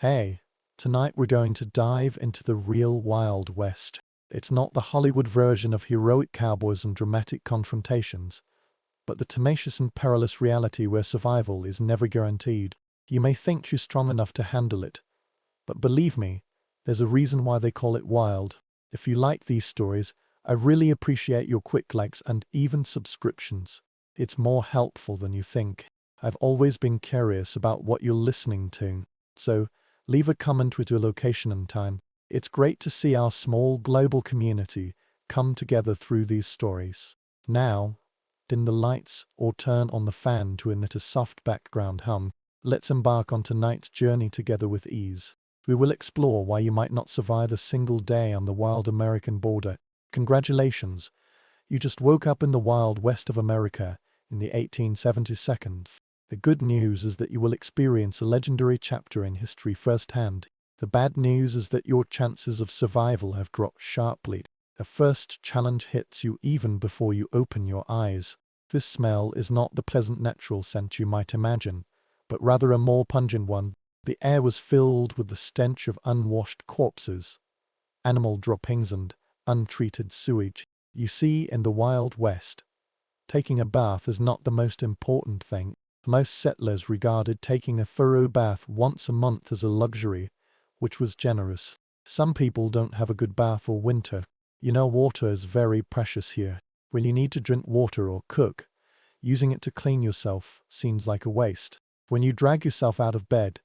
Hey, tonight we're going to dive into the real Wild West. It's not the Hollywood version of heroic cowboys and dramatic confrontations, but the tenacious and perilous reality where survival is never guaranteed. You may think you're strong enough to handle it, but believe me, there's a reason why they call it wild. If you like these stories, I really appreciate your quick likes and even subscriptions. It's more helpful than you think. I've always been curious about what you're listening to, so leave a comment with your location and time. It's great to see our small global community come together through these stories. Now, dim the lights or turn on the fan to emit a soft background hum. Let's embark on tonight's journey together with ease. We will explore why you might not survive a single day on the wild American border. Congratulations, you just woke up in the wild west of America in the 1872nd. The good news is that you will experience a legendary chapter in history firsthand. The bad news is that your chances of survival have dropped sharply. The first challenge hits you even before you open your eyes. This smell is not the pleasant natural scent you might imagine, but rather a more pungent one. The air was filled with the stench of unwashed corpses, animal droppings and untreated sewage. You see, in the Wild West, taking a bath is not the most important thing. Most settlers regarded taking a thorough bath once a month as a luxury, which was generous. Some people don't have a good bath for winter. You know, water is very precious here. When you need to drink water or cook, using it to clean yourself seems like a waste. When you drag yourself out of bed,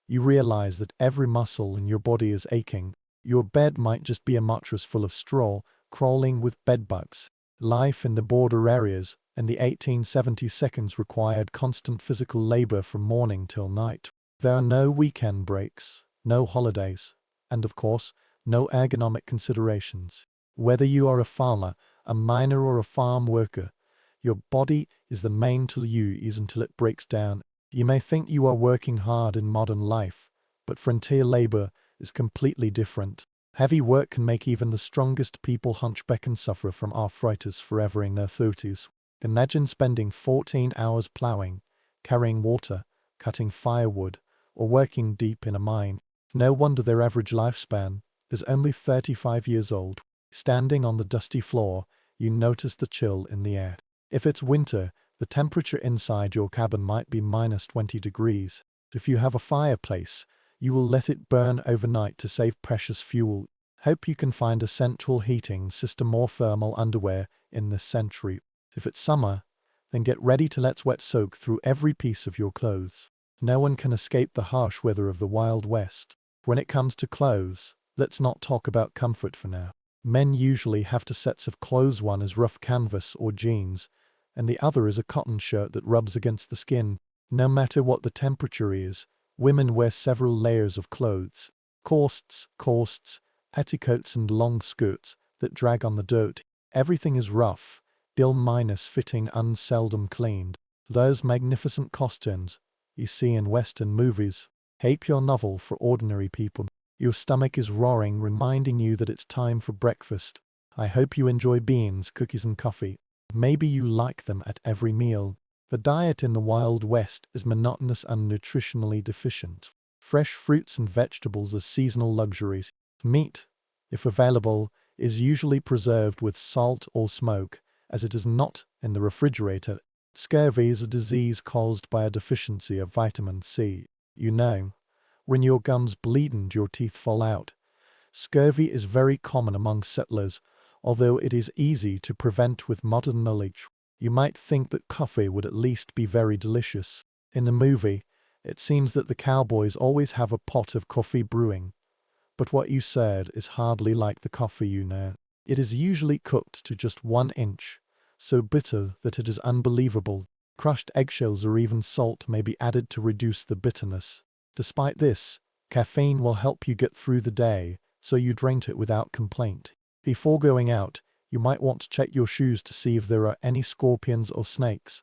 you realize that every muscle in your body is aching. Your bed might just be a mattress full of straw, crawling with bedbugs. Life in the border areas in the 1870s required constant physical labor from morning till night. There are no weekend breaks, no holidays, and of course, no ergonomic considerations. Whether you are a farmer, a miner, or a farm worker, your body is the main tool you use until it breaks down. You may think you are working hard in modern life, but frontier labor is completely different. Heavy work can make even the strongest people hunchback and suffer from arthritis forever in their 30s. Imagine spending 14 hours plowing, carrying water, cutting firewood, or working deep in a mine. No wonder their average lifespan is only 35 years old. Standing on the dusty floor, you notice the chill in the air. If it's winter, the temperature inside your cabin might be minus 20 degrees. If you have a fireplace, you will let it burn overnight to save precious fuel. Hope you can find a central heating system or thermal underwear in this century. If it's summer, then get ready to let sweat soak through every piece of your clothes. No one can escape the harsh weather of the Wild West. When it comes to clothes, let's not talk about comfort for now. Men usually have two sets of clothes. One is rough canvas or jeans, and the other is a cotton shirt that rubs against the skin. No matter what the temperature is, women wear several layers of clothes. Corsettes, petticoats, and long skirts that drag on the dirt. Everything is rough, ill-minus fitting, unseldom cleaned. Those magnificent costumes you see in Western movies. Ape your novel for ordinary people. Your stomach is roaring, reminding you that it's time for breakfast. I hope you enjoy beans, cookies, and coffee. Maybe you like them at every meal. The diet in the Wild West is monotonous and nutritionally deficient. Fresh fruits and vegetables are seasonal luxuries. Meat, if available, is usually preserved with salt or smoke, as it is not in the refrigerator. Scurvy is a disease caused by a deficiency of vitamin C. You know, when your gums bleed and your teeth fall out. Scurvy is very common among settlers, although it is easy to prevent with modern knowledge. You might think that coffee would at least be very delicious. In the movie, it seems that the cowboys always have a pot of coffee brewing. But what you said is hardly like the coffee you know. It is usually cooked to just 1 inch, so bitter that it is unbelievable. Crushed eggshells or even salt may be added to reduce the bitterness. Despite this, caffeine will help you get through the day, so you drink it without complaint. Before going out, you might want to check your shoes to see if there are any scorpions or snakes,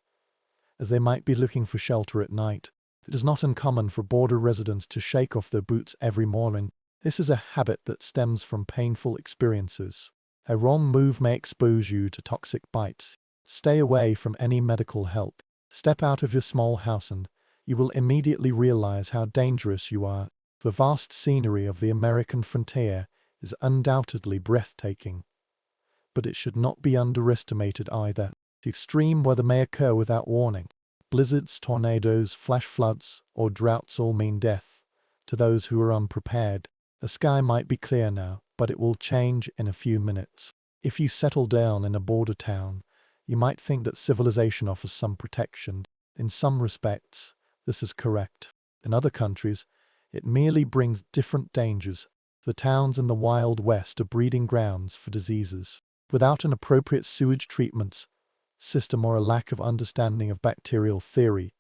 as they might be looking for shelter at night. It is not uncommon for border residents to shake off their boots every morning. This is a habit that stems from painful experiences. A wrong move may expose you to toxic bites. Stay away from any medical help. Step out of your small house and you will immediately realize how dangerous you are. The vast scenery of the American frontier is undoubtedly breathtaking, but it should not be underestimated either. The extreme weather may occur without warning. Blizzards, tornadoes, flash floods, or droughts all mean death to those who are unprepared. The sky might be clear now, but it will change in a few minutes. If you settle down in a border town, you might think that civilization offers some protection. In some respects, this is correct. In other countries, it merely brings different dangers. The towns in the Wild West are breeding grounds for diseases. Without an appropriate sewage treatment system or a lack of understanding of bacterial theory,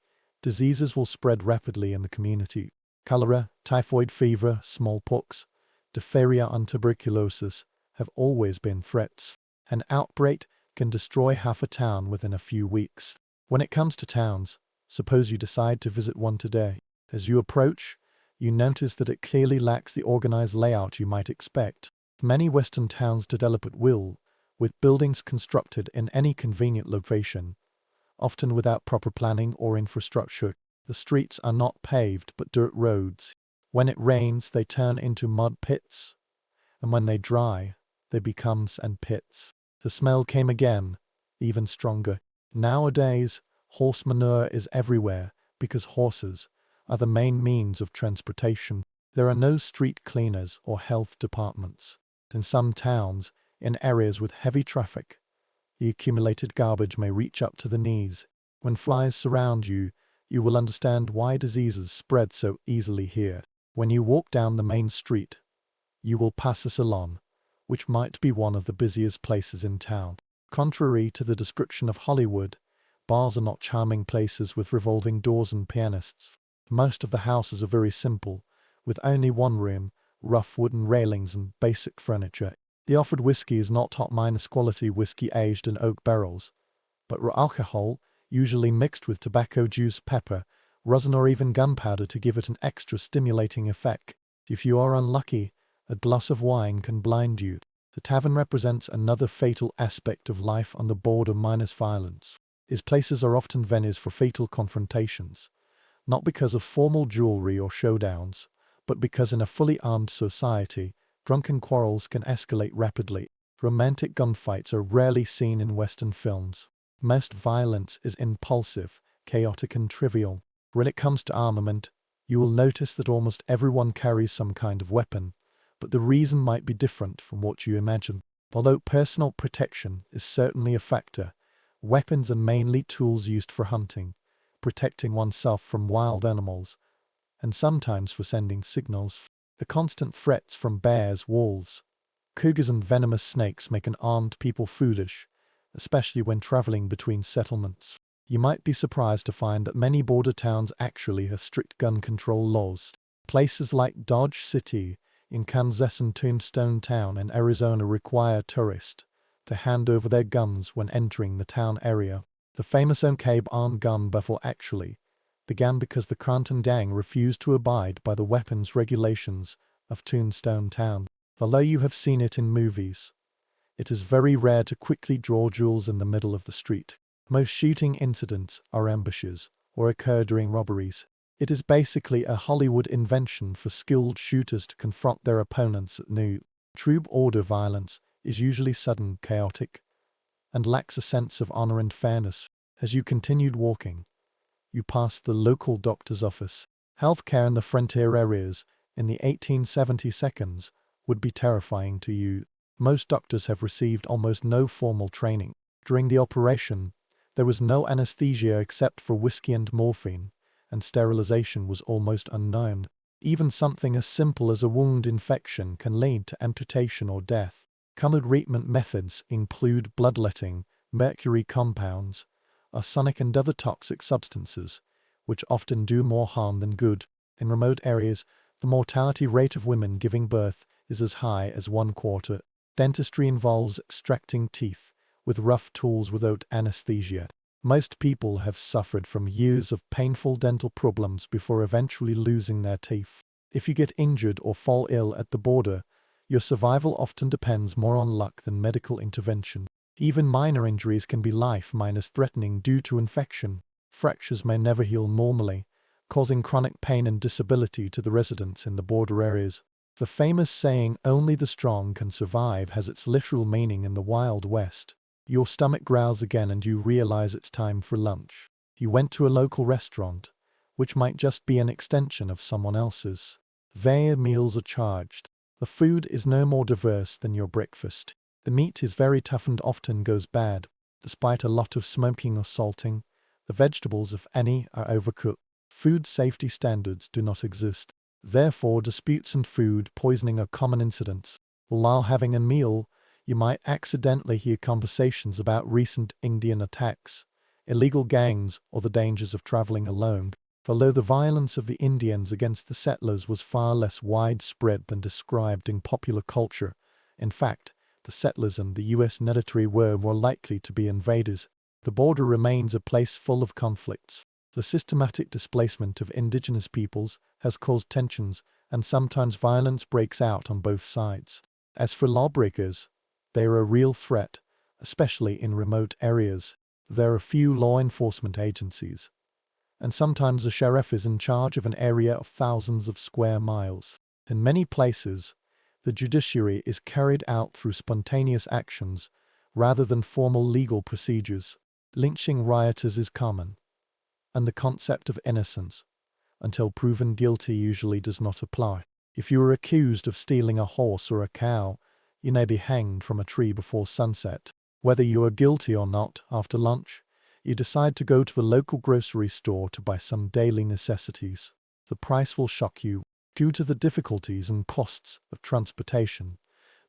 diseases will spread rapidly in the community. Cholera, typhoid fever, smallpox, diphtheria and tuberculosis have always been threats. An outbreak can destroy half a town within a few weeks. When it comes to towns, suppose you decide to visit one today. As you approach, you notice that it clearly lacks the organized layout you might expect. Many Western towns develop at will, with buildings constructed in any convenient location, often without proper planning or infrastructure. The streets are not paved but dirt roads. When it rains, they turn into mud pits, and when they dry, they become sand pits. The smell came again, even stronger. Nowadays, horse manure is everywhere because horses are the main means of transportation. There are no street cleaners or health departments. In some towns, in areas with heavy traffic, the accumulated garbage may reach up to the knees. When flies surround you, you will understand why diseases spread so easily here. When you walk down the main street, you will pass a salon, which might be one of the busiest places in town. Contrary to the description of Hollywood, bars are not charming places with revolving doors and pianists. Most of the houses are very simple, with only one room, rough wooden railings and basic furniture. The offered whiskey is not top-minus quality whiskey aged in oak barrels, but raw alcohol, usually mixed with tobacco juice, pepper, rosin or even gunpowder to give it an extra stimulating effect. If you are unlucky, a glass of wine can blind you. The tavern represents another fatal aspect of life on the border minus violence. Its places are often venues for fatal confrontations, not because of formal jewelry or showdowns, but because in a fully armed society, drunken quarrels can escalate rapidly. Romantic gunfights are rarely seen in Western films. Most violence is impulsive, chaotic and trivial. When it comes to armament, you will notice that almost everyone carries some kind of weapon, but the reason might be different from what you imagine. Although personal protection is certainly a factor, weapons are mainly tools used for hunting, protecting oneself from wild animals, and sometimes for sending signals. The constant threats from bears, wolves, cougars and venomous snakes make an armed people foolish, especially when traveling between settlements. You might be surprised to find that many border towns actually have strict gun control laws. Places like Dodge City in Kansas and Tombstone Town in Arizona require tourists to hand over their guns when entering the town area. The famous Cape armed gun battle actually began because the Cranton Gang refused to abide by the weapons regulations of Tombstone Town. Although you have seen it in movies, it is very rare to quickly draw duels in the middle of the street. Most shooting incidents are ambushes or occur during robberies. It is basically a Hollywood invention for skilled shooters to confront their opponents at noon. True border violence is usually sudden, chaotic, and lacks a sense of honor and fairness. As you continued walking, you passed the local doctor's office. Healthcare in the frontier areas in the 1870s would be terrifying to you. Most doctors have received almost no formal training. During the operation, there was no anesthesia except for whiskey and morphine, and sterilization was almost unknown. Even something as simple as a wound infection can lead to amputation or death. Common treatment methods include bloodletting, mercury compounds, arsenic and other toxic substances, which often do more harm than good. In remote areas, the mortality rate of women giving birth is as high as 1/4. Dentistry involves extracting teeth with rough tools without anesthesia. Most people have suffered from years of painful dental problems before eventually losing their teeth. If you get injured or fall ill at the border, your survival often depends more on luck than medical intervention. Even minor injuries can be life-threatening due to infection. Fractures may never heal normally, causing chronic pain and disability to the residents in the border areas. The famous saying, "Only the strong can survive," has its literal meaning in the Wild West. Your stomach growls again and you realize it's time for lunch. You went to a local restaurant, which might just be an extension of someone else's. Their meals are charged. The food is no more diverse than your breakfast. The meat is very tough and often goes bad, despite a lot of smoking or salting. The vegetables, if any, are overcooked. Food safety standards do not exist. Therefore, disputes and food poisoning are common incidents. While having a meal, you might accidentally hear conversations about recent Indian attacks, illegal gangs, or the dangers of traveling alone. Although the violence of the Indians against the settlers was far less widespread than described in popular culture, in fact, the settlers and the U.S. military were more likely to be invaders. The border remains a place full of conflicts. The systematic displacement of indigenous peoples has caused tensions, and sometimes violence breaks out on both sides. As for lawbreakers, they are a real threat, especially in remote areas. There are few law enforcement agencies, and sometimes a sheriff is in charge of an area of thousands of square miles. In many places, the judiciary is carried out through spontaneous actions rather than formal legal procedures. Lynching rioters is common, and the concept of innocence, until proven guilty, usually does not apply. If you are accused of stealing a horse or a cow, you may be hanged from a tree before sunset. Whether you are guilty or not, after lunch, you decide to go to the local grocery store to buy some daily necessities. The price will shock you. Due to the difficulties and costs of transportation,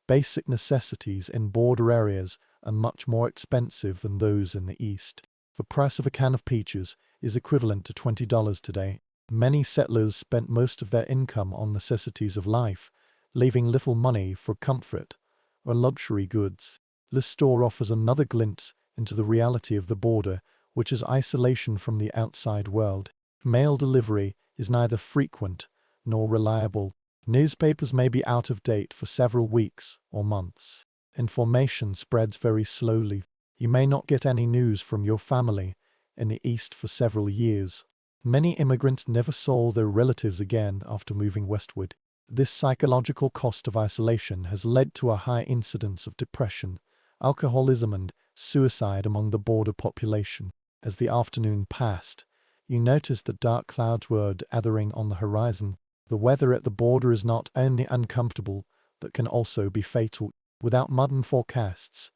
basic necessities in border areas are much more expensive than those in the East. The price of a can of peaches is equivalent to $20 today. Many settlers spent most of their income on necessities of life, leaving little money for comfort or luxury goods. This store offers another glimpse into the reality of the border, which is isolation from the outside world. Mail delivery is neither frequent nor reliable. Newspapers may be out of date for several weeks or months. Information spreads very slowly. You may not get any news from your family in the East for several years. Many immigrants never saw their relatives again after moving westward. This psychological cost of isolation has led to a high incidence of depression, alcoholism, and suicide among the border population. As the afternoon passed, you noticed that dark clouds were gathering on the horizon. The weather at the border is not only uncomfortable, but can also be fatal. Without modern forecasts,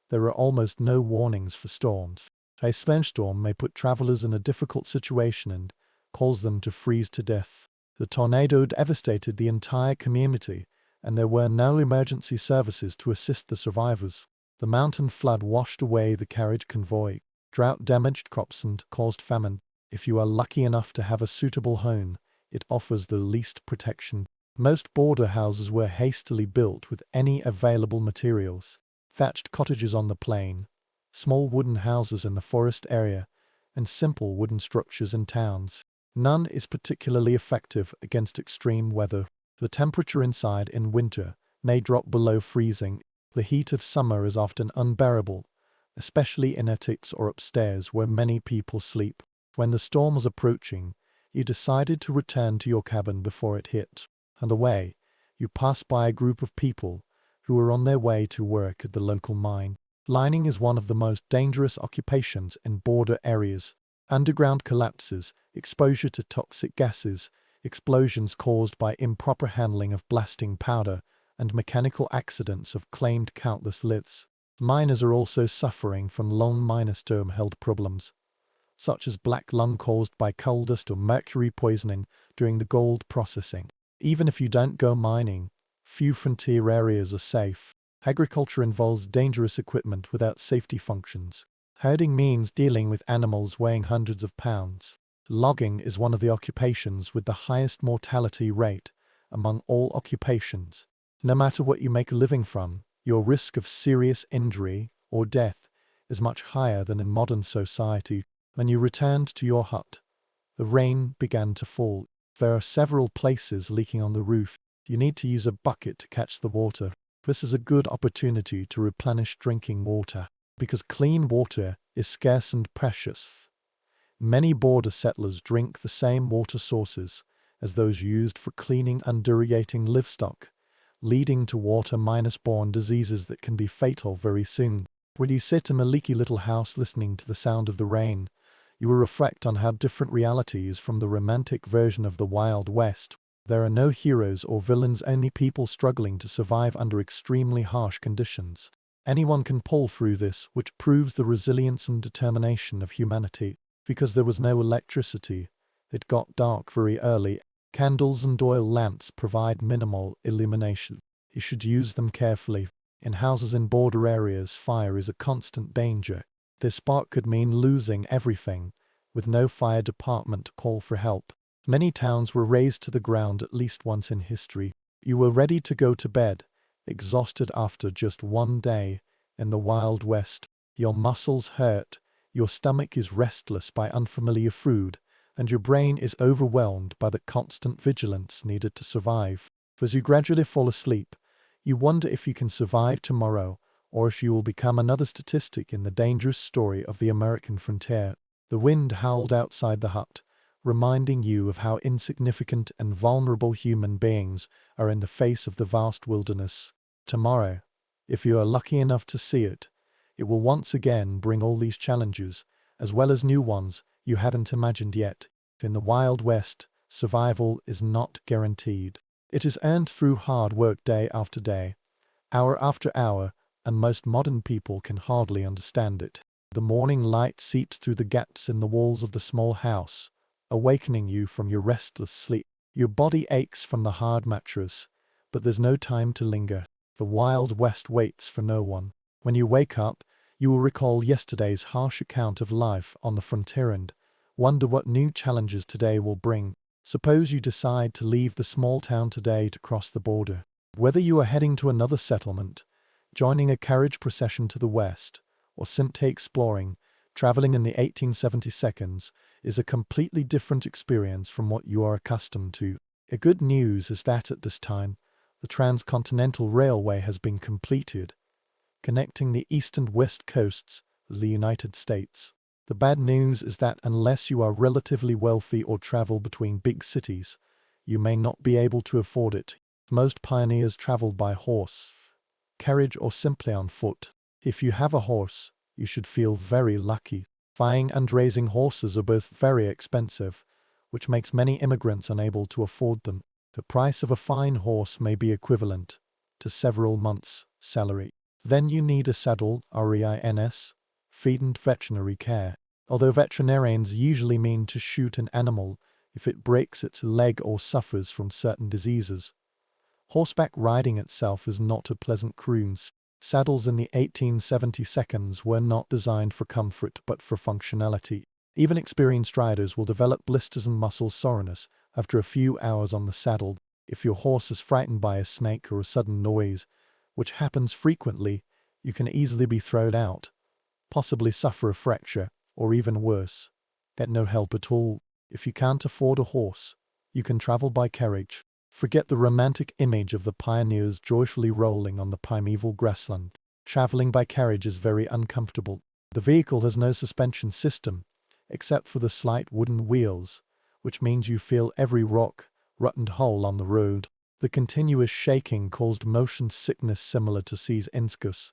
there are almost no warnings for storms. A snowstorm may put travelers in a difficult situation and cause them to freeze to death. The tornado devastated the entire community, and there were no emergency services to assist the survivors. The mountain flood washed away the carriage convoy. Drought damaged crops and caused famine. If you are lucky enough to have a suitable home, it offers the least protection. Most border houses were hastily built with any available materials. Thatched cottages on the plain, small wooden houses in the forest area, and simple wooden structures in towns. None is particularly effective against extreme weather. The temperature inside in winter may drop below freezing. The heat of summer is often unbearable, especially in attics or upstairs where many people sleep. When the storm was approaching, you decided to return to your cabin before it hit. On the way, you passed by a group of people who were on their way to work at the local mine. Mining is one of the most dangerous occupations in border areas. Underground collapses, exposure to toxic gases, explosions caused by improper handling of blasting powder, and mechanical accidents have claimed countless lives. Miners are also suffering from long-minor health problems, such as black lung caused by coal dust or mercury poisoning during the gold processing. Even if you don't go mining, few frontier areas are safe. Agriculture involves dangerous equipment without safety functions. Herding means dealing with animals weighing hundreds of pounds. Logging is one of the occupations with the highest mortality rate among all occupations. No matter what you make a living from, your risk of serious injury or death is much higher than in modern society. When you returned to your hut, the rain began to fall. There are several places leaking on the roof. You need to use a bucket to catch the water. This is a good opportunity to replenish drinking water, because clean water is scarce and precious. Many border settlers drink the same water sources as those used for cleaning and irrigating livestock, leading to water-borne diseases that can be fatal very soon. When you sit in a leaky little house listening to the sound of the rain, you will reflect on how different reality is from the romantic version of the Wild West. There are no heroes or villains, only people struggling to survive under extremely harsh conditions. Anyone can pull through this, which proves the resilience and determination of humanity. Because there was no electricity, it got dark very early. Candles and oil lamps provide minimal illumination. You should use them carefully. In houses in border areas, fire is a constant danger. This spark could mean losing everything, with no fire department to call for help. Many towns were razed to the ground at least once in history. You were ready to go to bed, exhausted after just one day in the Wild West. Your muscles hurt, your stomach is restless by unfamiliar food, and your brain is overwhelmed by the constant vigilance needed to survive. As you gradually fall asleep, you wonder if you can survive tomorrow, or if you will become another statistic in the dangerous story of the American frontier. The wind howled outside the hut, reminding you of how insignificant and vulnerable human beings are in the face of the vast wilderness. Tomorrow, if you are lucky enough to see it, it will once again bring all these challenges, as well as new ones you hadn't imagined yet. In the Wild West, survival is not guaranteed. It is earned through hard work day after day, hour after hour, and most modern people can hardly understand it. The morning light seeps through the gaps in the walls of the small house, awakening you from your restless sleep. Your body aches from the hard mattress, but there's no time to linger. The Wild West waits for no one. When you wake up, you will recall yesterday's harsh account of life on the frontier and wonder what new challenges today will bring. Suppose you decide to leave the small town today to cross the border. Whether you are heading to another settlement, joining a carriage procession to the west, or simply exploring, traveling in the 1870s is a completely different experience from what you are accustomed to. The good news is that at this time, the Transcontinental Railway has been completed, connecting the east and west coasts of the United States. The bad news is that unless you are relatively wealthy or travel between big cities, you may not be able to afford it. Most pioneers traveled by horse, carriage, or simply on foot. If you have a horse, you should feel very lucky. Buying and raising horses are both very expensive, which makes many immigrants unable to afford them. The price of a fine horse may be equivalent to several months' salary. Then you need a saddle, REINS, feed and veterinary care. Although veterinarians usually mean to shoot an animal if it breaks its leg or suffers from certain diseases, horseback riding itself is not a pleasant cruise. Saddles in the 1870s were not designed for comfort but for functionality. Even experienced riders will develop blisters and muscle soreness after a few hours on the saddle. If your horse is frightened by a snake or a sudden noise, which happens frequently, you can easily be thrown out, possibly suffer a fracture, or even worse, get no help at all. If you can't afford a horse, you can travel by carriage. Forget the romantic image of the pioneers joyfully rolling on the primeval grassland. Traveling by carriage is very uncomfortable. The vehicle has no suspension system, except for the slight wooden wheels, which means you feel every rock, rut and hole on the road. The continuous shaking caused motion sickness similar to C's inscus,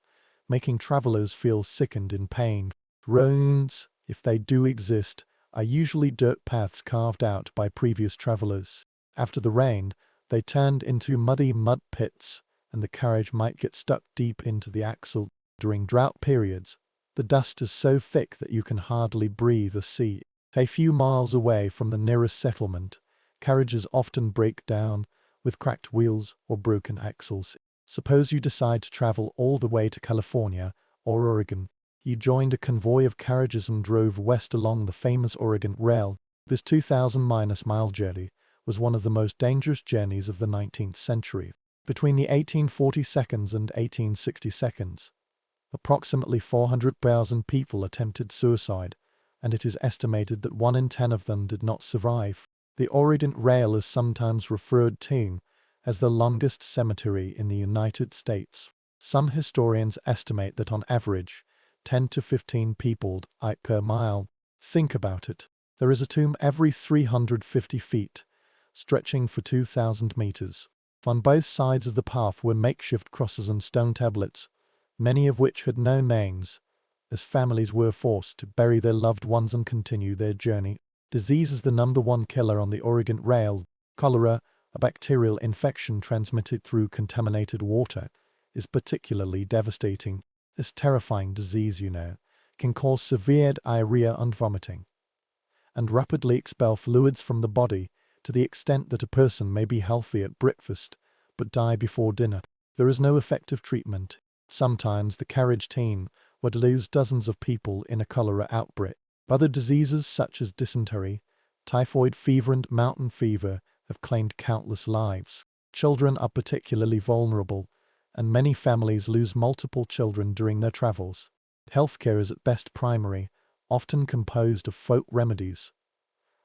making travelers feel sick and in pain. Roads, if they do exist, are usually dirt paths carved out by previous travelers. After the rain, they turned into muddy mud pits, and the carriage might get stuck deep into the axle. During drought periods, the dust is so thick that you can hardly breathe. A few miles away from the nearest settlement, carriages often break down, with cracked wheels or broken axles. Suppose you decide to travel all the way to California or Oregon. You joined a convoy of carriages and drove west along the famous Oregon Rail. This 2,000-mile journey was one of the most dangerous journeys of the 19th century. Between the 1840s and 1860s, approximately 400,000 people attempted suicide, and it is estimated that 1 in 10 of them did not survive. The Oregon Rail is sometimes referred to as the longest cemetery in the United States. Some historians estimate that on average, 10 to 15 people die per mile. Think about it. There is a tomb every 350 feet, stretching for 2,000 meters. On both sides of the path were makeshift crosses and stone tablets, many of which had no names, as families were forced to bury their loved ones and continue their journey. Disease is the number one killer on the Oregon Trail. Cholera, a bacterial infection transmitted through contaminated water, is particularly devastating. This terrifying disease, can cause severe diarrhea and vomiting, and rapidly expel fluids from the body to the extent that a person may be healthy at breakfast but die before dinner. There is no effective treatment. Sometimes the carriage team would lose dozens of people in a cholera outbreak. Other diseases such as dysentery, typhoid fever and mountain fever have claimed countless lives. Children are particularly vulnerable, and many families lose multiple children during their travels. Healthcare is at best primary, often composed of folk remedies,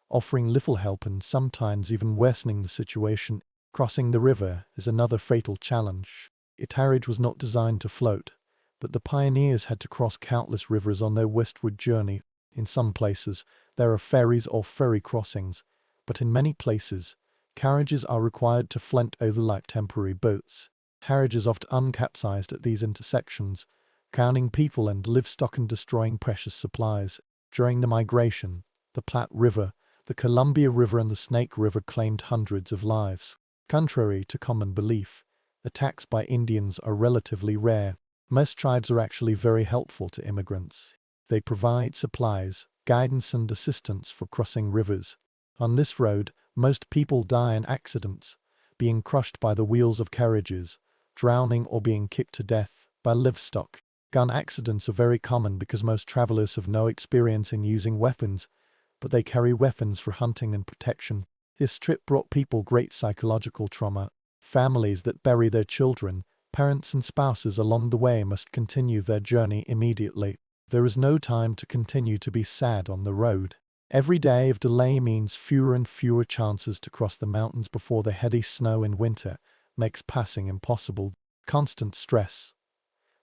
offering little help and sometimes even worsening the situation. Crossing the river is another fatal challenge. A carriage was not designed to float, but the pioneers had to cross countless rivers on their westward journey. In some places, there are ferries or ferry crossings, but in many places, carriages are required to float over like temporary boats. Carriages often uncapsized at these intersections, drowning people and livestock and destroying precious supplies. During the migration, the Platte River, the Columbia River and the Snake River claimed hundreds of lives. Contrary to common belief, attacks by Indians are relatively rare. Most tribes are actually very helpful to immigrants. They provide supplies, guidance and assistance for crossing rivers. On this road, most people die in accidents, being crushed by the wheels of carriages, drowning or being kicked to death by livestock. Gun accidents are very common because most travelers have no experience in using weapons, but they carry weapons for hunting and protection. This trip brought people great psychological trauma. Families that bury their children, parents and spouses along the way must continue their journey immediately. There is no time to continue to be sad on the road. Every day of delay means fewer and fewer chances to cross the mountains before the heavy snow in winter makes passing impossible. Constant stress,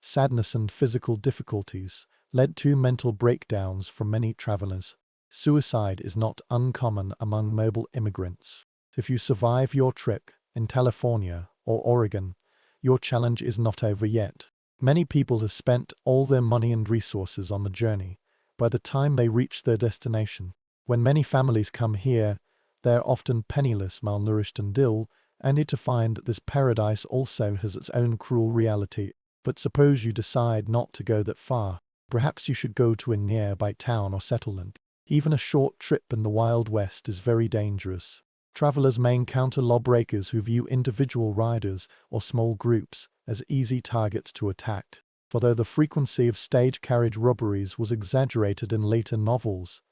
sadness and physical difficulties led to mental breakdowns for many travelers. Suicide is not uncommon among mobile immigrants. If you survive your trip in California or Oregon, your challenge is not over yet. Many people have spent all their money and resources on the journey by the time they reach their destination. When many families come here, they are often penniless, malnourished and ill, only to find that this paradise also has its own cruel reality. But suppose you decide not to go that far. Perhaps you should go to a nearby town or settlement. Even a short trip in the Wild West is very dangerous. Travelers may encounter lawbreakers who view individual riders or small groups as easy targets to attack. Although the frequency of stage carriage robberies was exaggerated in later novels,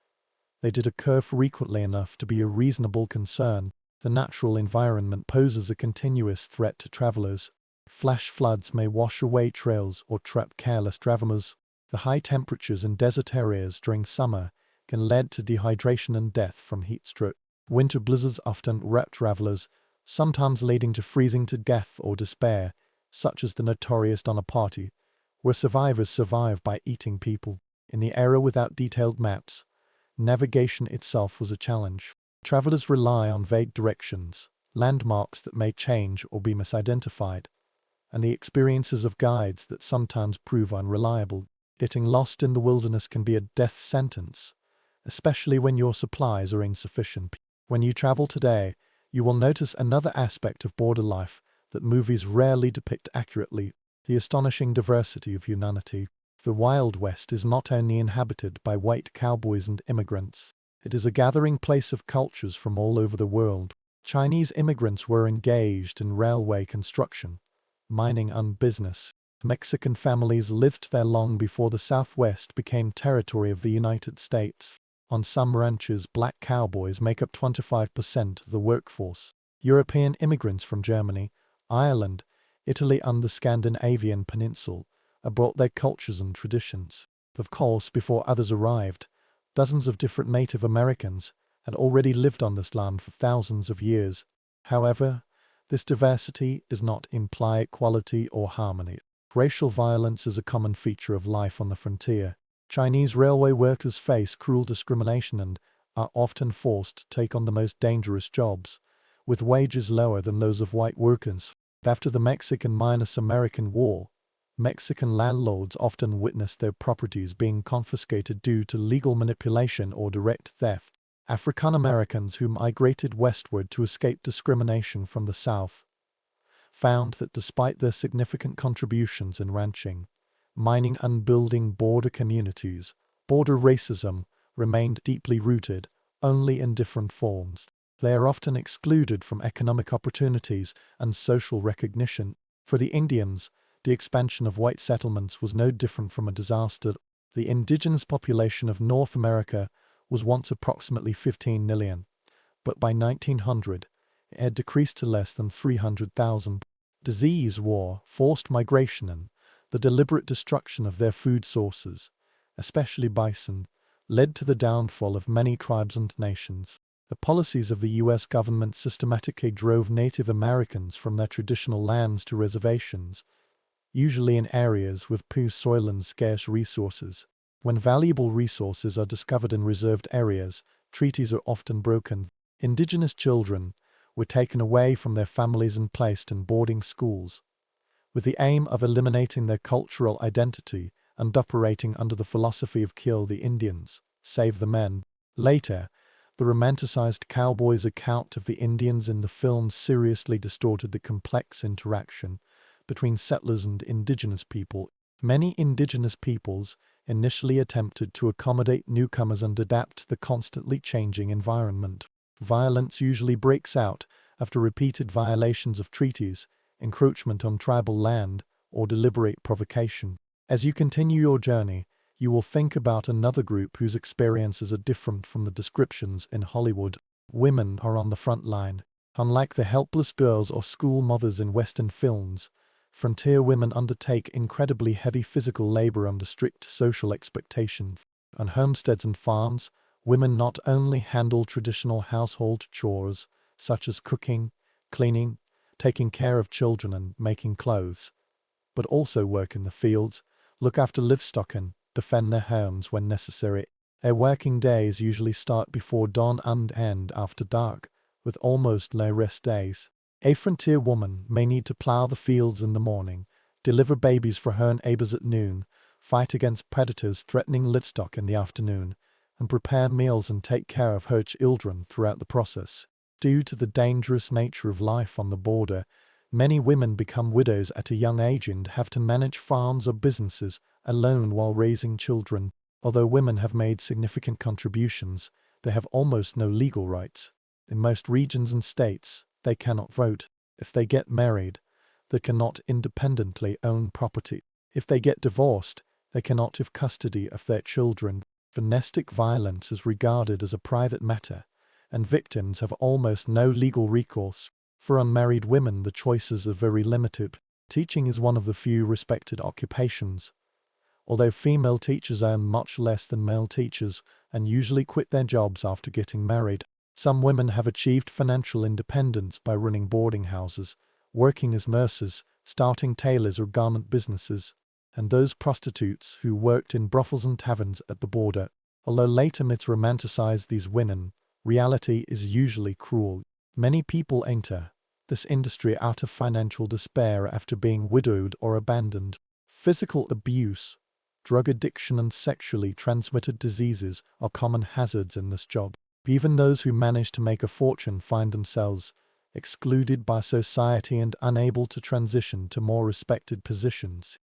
they did occur frequently enough to be a reasonable concern. The natural environment poses a continuous threat to travelers. Flash floods may wash away trails or trap careless travelers. The high temperatures in desert areas during summer can lead to dehydration and death from heat stroke. Winter blizzards often wrap travelers, sometimes leading to freezing to death or despair, such as the notorious Donner Party, where survivors survive by eating people. In the era without detailed maps, navigation itself was a challenge. Travelers rely on vague directions, landmarks that may change or be misidentified, and the experiences of guides that sometimes prove unreliable. Getting lost in the wilderness can be a death sentence, especially when your supplies are insufficient. When you travel today, you will notice another aspect of border life that movies rarely depict accurately: the astonishing diversity of humanity. The Wild West is not only inhabited by white cowboys and immigrants, it is a gathering place of cultures from all over the world. Chinese immigrants were engaged in railway construction, mining and business. Mexican families lived there long before the Southwest became territory of the United States. On some ranches, black cowboys make up 25% of the workforce. European immigrants from Germany, Ireland, Italy and the Scandinavian peninsula brought their cultures and traditions. Of course, before others arrived, dozens of different Native Americans had already lived on this land for thousands of years. However, this diversity does not imply equality or harmony. Racial violence is a common feature of life on the frontier. Chinese railway workers face cruel discrimination and are often forced to take on the most dangerous jobs, with wages lower than those of white workers. After the Mexican-American War, Mexican landlords often witnessed their properties being confiscated due to legal manipulation or direct theft. African Americans who migrated westward to escape discrimination from the South found that despite their significant contributions in ranching, mining and building border communities, border racism remained deeply rooted, only in different forms. They are often excluded from economic opportunities and social recognition. For the Indians, the expansion of white settlements was no different from a disaster. The indigenous population of North America was once approximately 15 million, but by 1900, it had decreased to less than 300,000. Disease, war, forced migration, and the deliberate destruction of their food sources, especially bison, led to the downfall of many tribes and nations. The policies of the U.S. government systematically drove Native Americans from their traditional lands to reservations, usually in areas with poor soil and scarce resources. When valuable resources are discovered in reserved areas, treaties are often broken. Indigenous children were taken away from their families and placed in boarding schools, with the aim of eliminating their cultural identity and operating under the philosophy of kill the Indians, save the men. Later, the romanticized Cowboy's account of the Indians in the film seriously distorted the complex interaction between settlers and indigenous people. Many indigenous peoples initially attempted to accommodate newcomers and adapt to the constantly changing environment. Violence usually breaks out after repeated violations of treaties, encroachment on tribal land, or deliberate provocation. As you continue your journey, you will think about another group whose experiences are different from the descriptions in Hollywood. Women are on the front line. Unlike the helpless girls or school mothers in Western films, frontier women undertake incredibly heavy physical labor under strict social expectations. On homesteads and farms, women not only handle traditional household chores, such as cooking, cleaning, taking care of children and making clothes, but also work in the fields, look after livestock and defend their homes when necessary. Their working days usually start before dawn and end after dark, with almost no rest days. A frontier woman may need to plow the fields in the morning, deliver babies for her neighbors at noon, fight against predators threatening livestock in the afternoon, and prepare meals and take care of her children throughout the process. Due to the dangerous nature of life on the border, many women become widows at a young age and have to manage farms or businesses alone while raising children. Although women have made significant contributions, they have almost no legal rights. In most regions and states, they cannot vote. If they get married, they cannot independently own property. If they get divorced, they cannot have custody of their children. Domestic violence is regarded as a private matter, and victims have almost no legal recourse. For unmarried women, the choices are very limited. Teaching is one of the few respected occupations. Although female teachers earn much less than male teachers and usually quit their jobs after getting married, some women have achieved financial independence by running boarding houses, working as nurses, starting tailors or garment businesses, and those prostitutes who worked in brothels and taverns at the border. Although later myths romanticize these women, reality is usually cruel. Many people enter this industry out of financial despair after being widowed or abandoned. Physical abuse, drug addiction, and sexually transmitted diseases are common hazards in this job. Even those who manage to make a fortune find themselves excluded by society and unable to transition to more respected positions.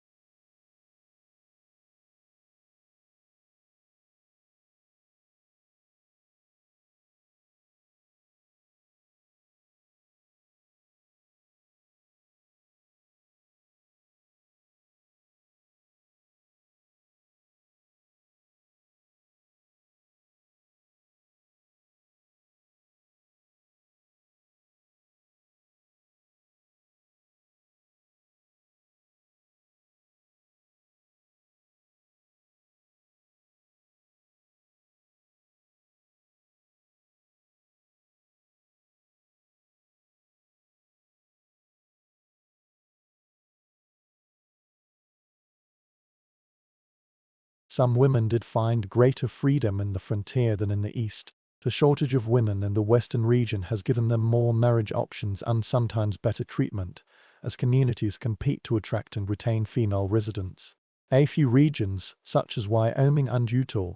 Some women did find greater freedom in the frontier than in the East. The shortage of women in the western region has given them more marriage options and sometimes better treatment, as communities compete to attract and retain female residents. A few regions, such as Wyoming and Utah,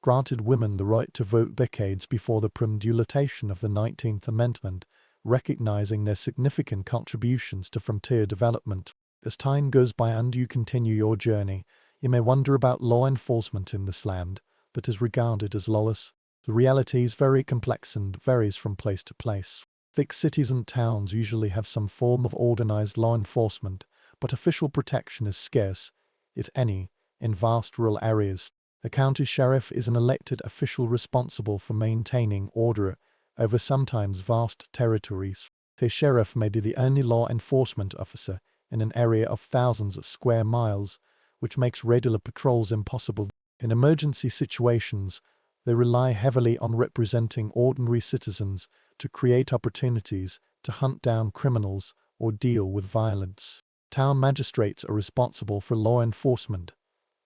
granted women the right to vote decades before the promulgation of the 19th Amendment, recognizing their significant contributions to frontier development. As time goes by and you continue your journey, you may wonder about law enforcement in this land that is regarded as lawless. The reality is very complex and varies from place to place. Big cities and towns usually have some form of organized law enforcement, but official protection is scarce, if any, in vast rural areas. The county sheriff is an elected official responsible for maintaining order over sometimes vast territories. The sheriff may be the only law enforcement officer in an area of thousands of square miles, which makes regular patrols impossible. In emergency situations, they rely heavily on representing ordinary citizens to create opportunities to hunt down criminals or deal with violence. Town magistrates are responsible for law enforcement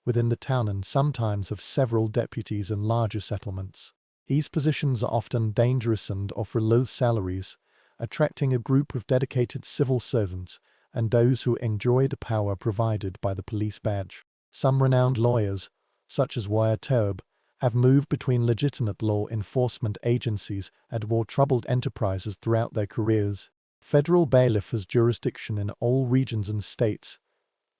within the town and sometimes have several deputies in larger settlements. These positions are often dangerous and offer low salaries, attracting a group of dedicated civil servants and those who enjoy the power provided by the police badge. Some renowned lawyers, such as Wyatt Taub, have moved between legitimate law enforcement agencies and more troubled enterprises throughout their careers. Federal bailiff has jurisdiction in all regions and states,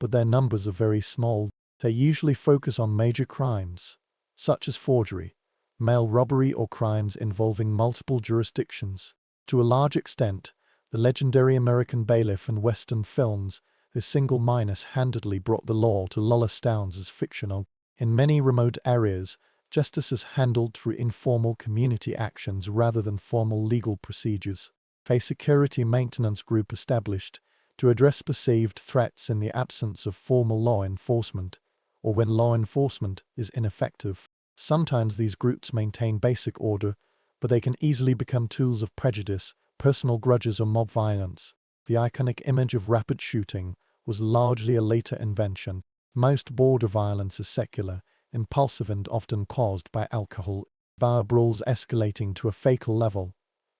but their numbers are very small. They usually focus on major crimes, such as forgery, mail robbery or crimes involving multiple jurisdictions. To a large extent, the legendary American bailiff in Western films, who single-handedly brought the law to Lawlessness, is fictional. In many remote areas, justice is handled through informal community actions rather than formal legal procedures. A security maintenance group established to address perceived threats in the absence of formal law enforcement, or when law enforcement is ineffective. Sometimes these groups maintain basic order, but they can easily become tools of prejudice, personal grudges, or mob violence. The iconic image of rapid shooting was largely a later invention. Most border violence is secular, impulsive, and often caused by alcohol. Bar brawls escalating to a fatal level.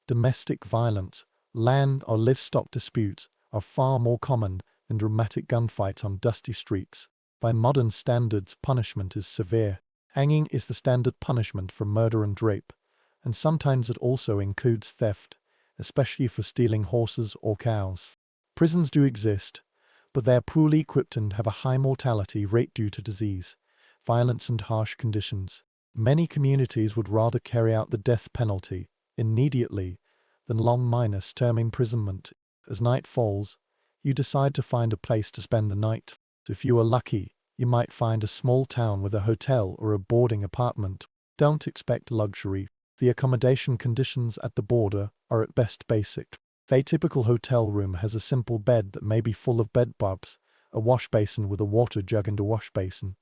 Domestic violence, land or livestock disputes are far more common than dramatic gunfights on dusty streets. By modern standards, punishment is severe. Hanging is the standard punishment for murder and rape, and sometimes it also includes theft, especially for stealing horses or cows. Prisons do exist, but they are poorly equipped and have a high mortality rate due to disease, violence, and harsh conditions. Many communities would rather carry out the death penalty immediately than long-term imprisonment. As night falls, you decide to find a place to spend the night. If you are lucky, you might find a small town with a hotel or a boarding apartment. Don't expect luxury. The accommodation conditions at the border are at best basic. A typical hotel room has a simple bed that may be full of bed bugs, a wash basin with a water jug and a wash basin,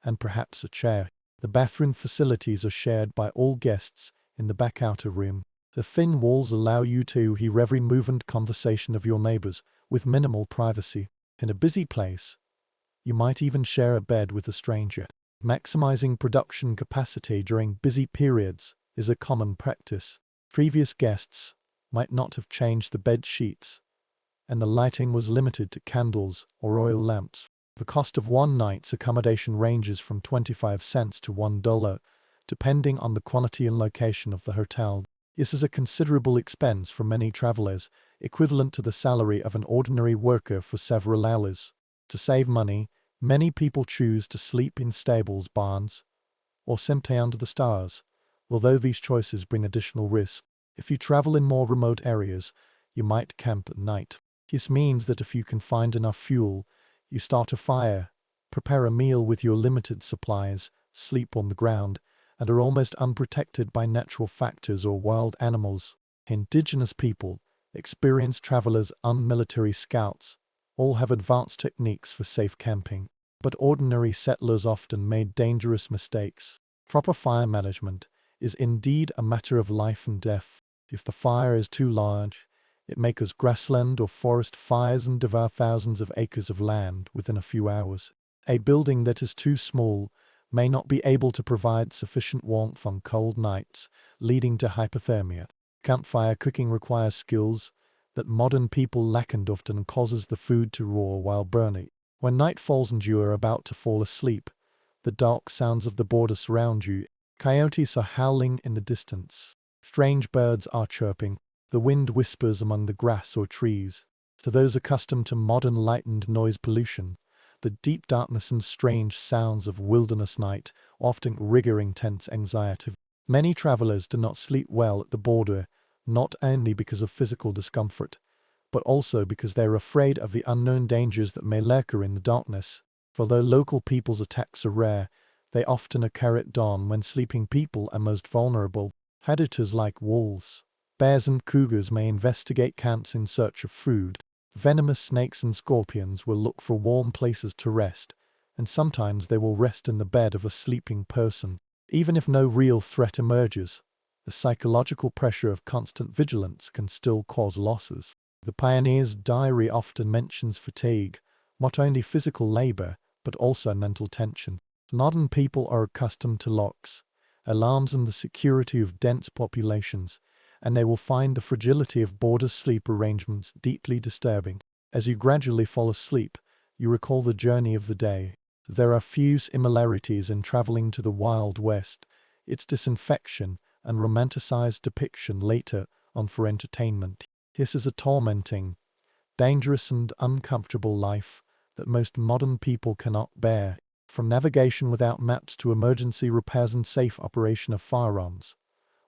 and perhaps a chair. The bathroom facilities are shared by all guests in the back outer room. The thin walls allow you to hear every move and conversation of your neighbors with minimal privacy. In a busy place, you might even share a bed with a stranger. Maximizing production capacity during busy periods is a common practice. Previous guests might not have changed the bed sheets, and the lighting was limited to candles or oil lamps. The cost of one night's accommodation ranges from 25 cents to $1, depending on the quality and location of the hotel. This is a considerable expense for many travelers, equivalent to the salary of an ordinary worker for several hours. To save money, many people choose to sleep in stables, barns, or simply under the stars, although these choices bring additional risk. If you travel in more remote areas, you might camp at night. This means that if you can find enough fuel, you start a fire, prepare a meal with your limited supplies, sleep on the ground, and are almost unprotected by natural factors or wild animals. Indigenous people, experienced travelers, and military scouts all have advanced techniques for safe camping, but ordinary settlers often made dangerous mistakes. Proper fire management is indeed a matter of life and death. If the fire is too large, it may cause grassland or forest fires and devour thousands of acres of land within a few hours. A building that is too small may not be able to provide sufficient warmth on cold nights, leading to hypothermia. Campfire cooking requires skills that modern people lack and often causes the food to roar while burning. When night falls and you are about to fall asleep, the dark sounds of the border surround you. Coyotes are howling in the distance. Strange birds are chirping. The wind whispers among the grass or trees. To those accustomed to modern light and noise pollution, the deep darkness and strange sounds of wilderness night often trigger intense anxiety. Many travelers do not sleep well at the border, not only because of physical discomfort, but also because they are afraid of the unknown dangers that may lurk in the darkness. Although local people's attacks are rare, they often occur at dawn when sleeping people are most vulnerable. Predators like wolves, bears and cougars may investigate camps in search of food. Venomous snakes and scorpions will look for warm places to rest, and sometimes they will rest in the bed of a sleeping person. Even if no real threat emerges, the psychological pressure of constant vigilance can still cause losses. The pioneer's diary often mentions fatigue, not only physical labor, but also mental tension. Modern people are accustomed to locks, alarms and the security of dense populations, and they will find the fragility of border sleep arrangements deeply disturbing. As you gradually fall asleep, you recall the journey of the day. There are few similarities in traveling to the Wild West, its disinfection and romanticized depiction later on for entertainment. This is a tormenting, dangerous and uncomfortable life that most modern people cannot bear. From navigation without maps to emergency repairs and safe operation of firearms,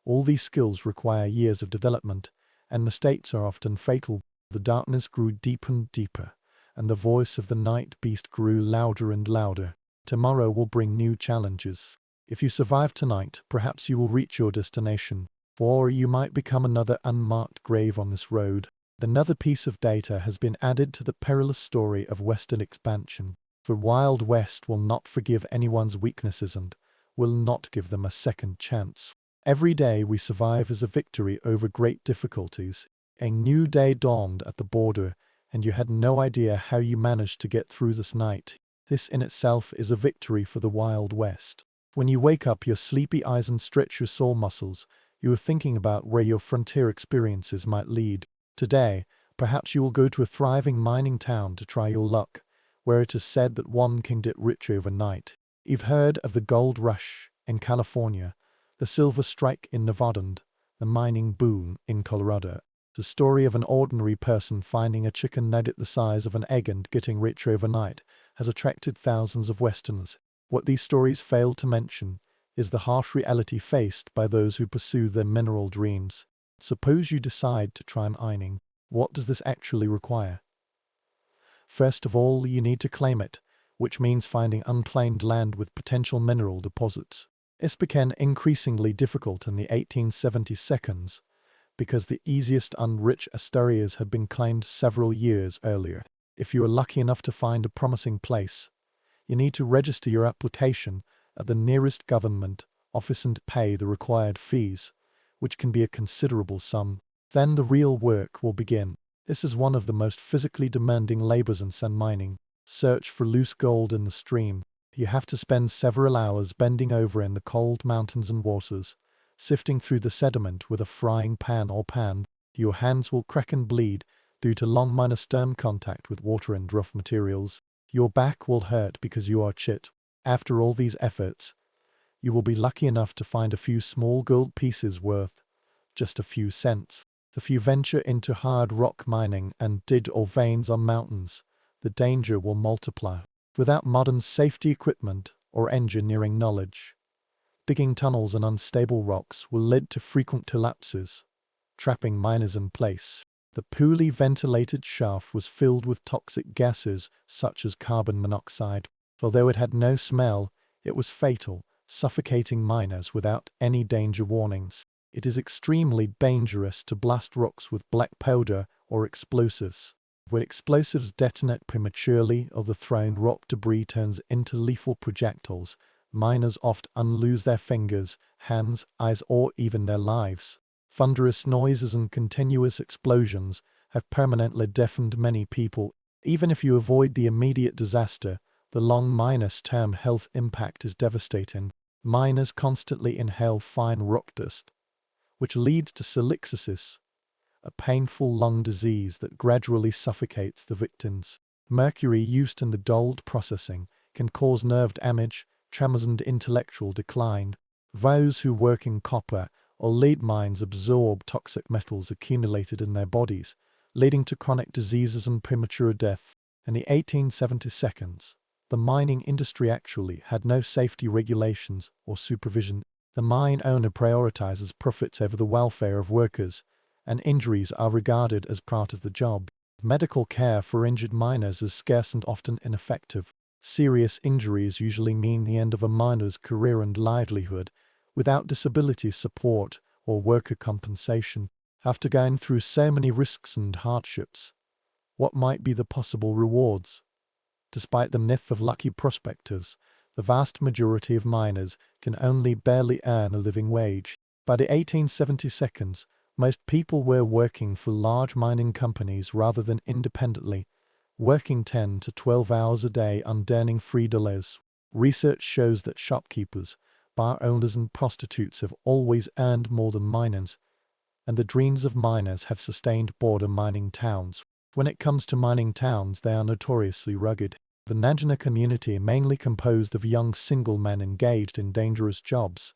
all these skills require years of development, and mistakes are often fatal. The darkness grew deeper and deeper, and the voice of the night beast grew louder and louder. Tomorrow will bring new challenges. If you survive tonight, perhaps you will reach your destination, or you might become another unmarked grave on this road. Another piece of data has been added to the perilous story of Western expansion. The Wild West will not forgive anyone's weaknesses and will not give them a second chance. Every day we survive is a victory over great difficulties. A new day dawned at the border, and you had no idea how you managed to get through this night. This in itself is a victory for the Wild West. When you wake up your sleepy eyes and stretch your sore muscles, you are thinking about where your frontier experiences might lead. Today, perhaps you will go to a thriving mining town to try your luck, where it is said that one can get rich overnight. You've heard of the gold rush in California, the silver strike in Nevada, and the mining boom in Colorado. The story of an ordinary person finding a chicken nugget the size of an egg and getting rich overnight has attracted thousands of Westerners. What these stories fail to mention is the harsh reality faced by those who pursue their mineral dreams. Suppose you decide to try mining. What does this actually require? First of all, you need to claim it, which means finding unclaimed land with potential mineral deposits. This became increasingly difficult in the 1872 because the easiest unrich areas had been claimed several years earlier. If you are lucky enough to find a promising place, you need to register your application at the nearest government office and pay the required fees, which can be a considerable sum. Then the real work will begin. This is one of the most physically demanding labors in sand mining. Search for loose gold in the stream. You have to spend several hours bending over in the cold mountains and waters, sifting through the sediment with a frying pan or pan. Your hands will crack and bleed due to long minor-stern contact with water and rough materials. Your back will hurt because you are chit. After all these efforts, you will be lucky enough to find a few small gold pieces worth just a few cents. If you venture into hard rock mining and dig ore veins on mountains, the danger will multiply. Without modern safety equipment or engineering knowledge, digging tunnels in unstable rocks will lead to frequent collapses, trapping miners in place. The poorly ventilated shaft was filled with toxic gases such as carbon monoxide. Although it had no smell, it was fatal, suffocating miners without any danger warnings. It is extremely dangerous to blast rocks with black powder or explosives. When explosives detonate prematurely or the thrown rock debris turns into lethal projectiles, miners often lose their fingers, hands, eyes, or even their lives. Thunderous noises and continuous explosions have permanently deafened many people. Even if you avoid the immediate disaster, The long-term health impact is devastating. Miners constantly inhale fine rock dust, which leads to silicosis, a painful lung disease that gradually suffocates the victims. Mercury used in the gold processing can cause nerve damage, tremors and intellectual decline. Those who work in copper or lead mines absorb toxic metals accumulated in their bodies, leading to chronic diseases and premature death. In the 1870s, the mining industry actually had no safety regulations or supervision. The mine owner prioritizes profits over the welfare of workers, and injuries are regarded as part of the job. Medical care for injured miners is scarce and often ineffective. Serious injuries usually mean the end of a miner's career and livelihood, without disability support or worker compensation. After going through so many risks and hardships, what might be the possible rewards? Despite the myth of lucky prospectors, the vast majority of miners can only barely earn a living wage. By the 1870s, most people were working for large mining companies rather than independently, working 10 to 12 hours a day and earning $3. Research shows that shopkeepers, bar owners and prostitutes have always earned more than miners, and the dreams of miners have sustained border mining towns. When it comes to mining towns, they are notoriously rugged. The Najana community mainly composed of young single men engaged in dangerous jobs.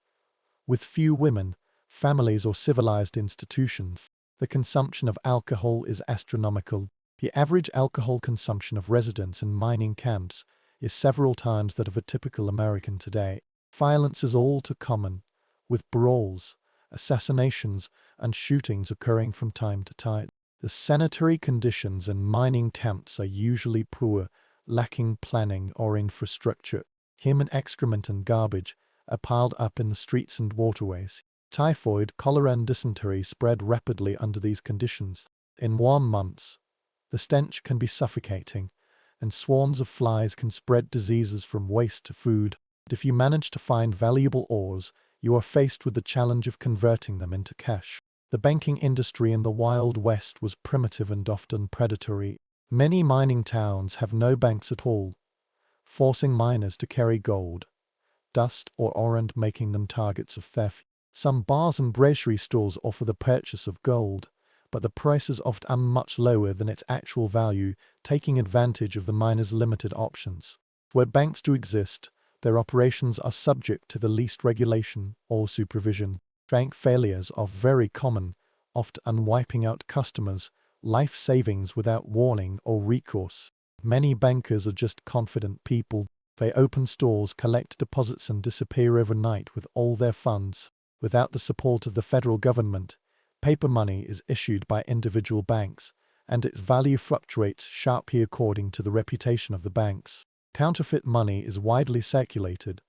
With few women, families or civilized institutions, the consumption of alcohol is astronomical. The average alcohol consumption of residents in mining camps is several times that of a typical American today. Violence is all too common, with brawls, assassinations, and shootings occurring from time to time. The sanitary conditions in mining camps are usually poor, lacking planning or infrastructure. Human excrement and garbage are piled up in the streets and waterways. Typhoid, cholera and dysentery spread rapidly under these conditions. In warm months, the stench can be suffocating, and swarms of flies can spread diseases from waste to food. If you manage to find valuable ores, you are faced with the challenge of converting them into cash. The banking industry in the Wild West was primitive and often predatory. Many mining towns have no banks at all, forcing miners to carry gold, dust or ore and making them targets of theft. Some bars and grocery stores offer the purchase of gold, but the price is often much lower than its actual value, taking advantage of the miners' limited options. Where banks do exist, their operations are subject to the least regulation or supervision. Bank failures are very common, often wiping out customers' life savings without warning or recourse. Many bankers are just confident people. They open stores, collect deposits and disappear overnight with all their funds. Without the support of the federal government, paper money is issued by individual banks, and its value fluctuates sharply according to the reputation of the banks. Counterfeit money is widely circulated,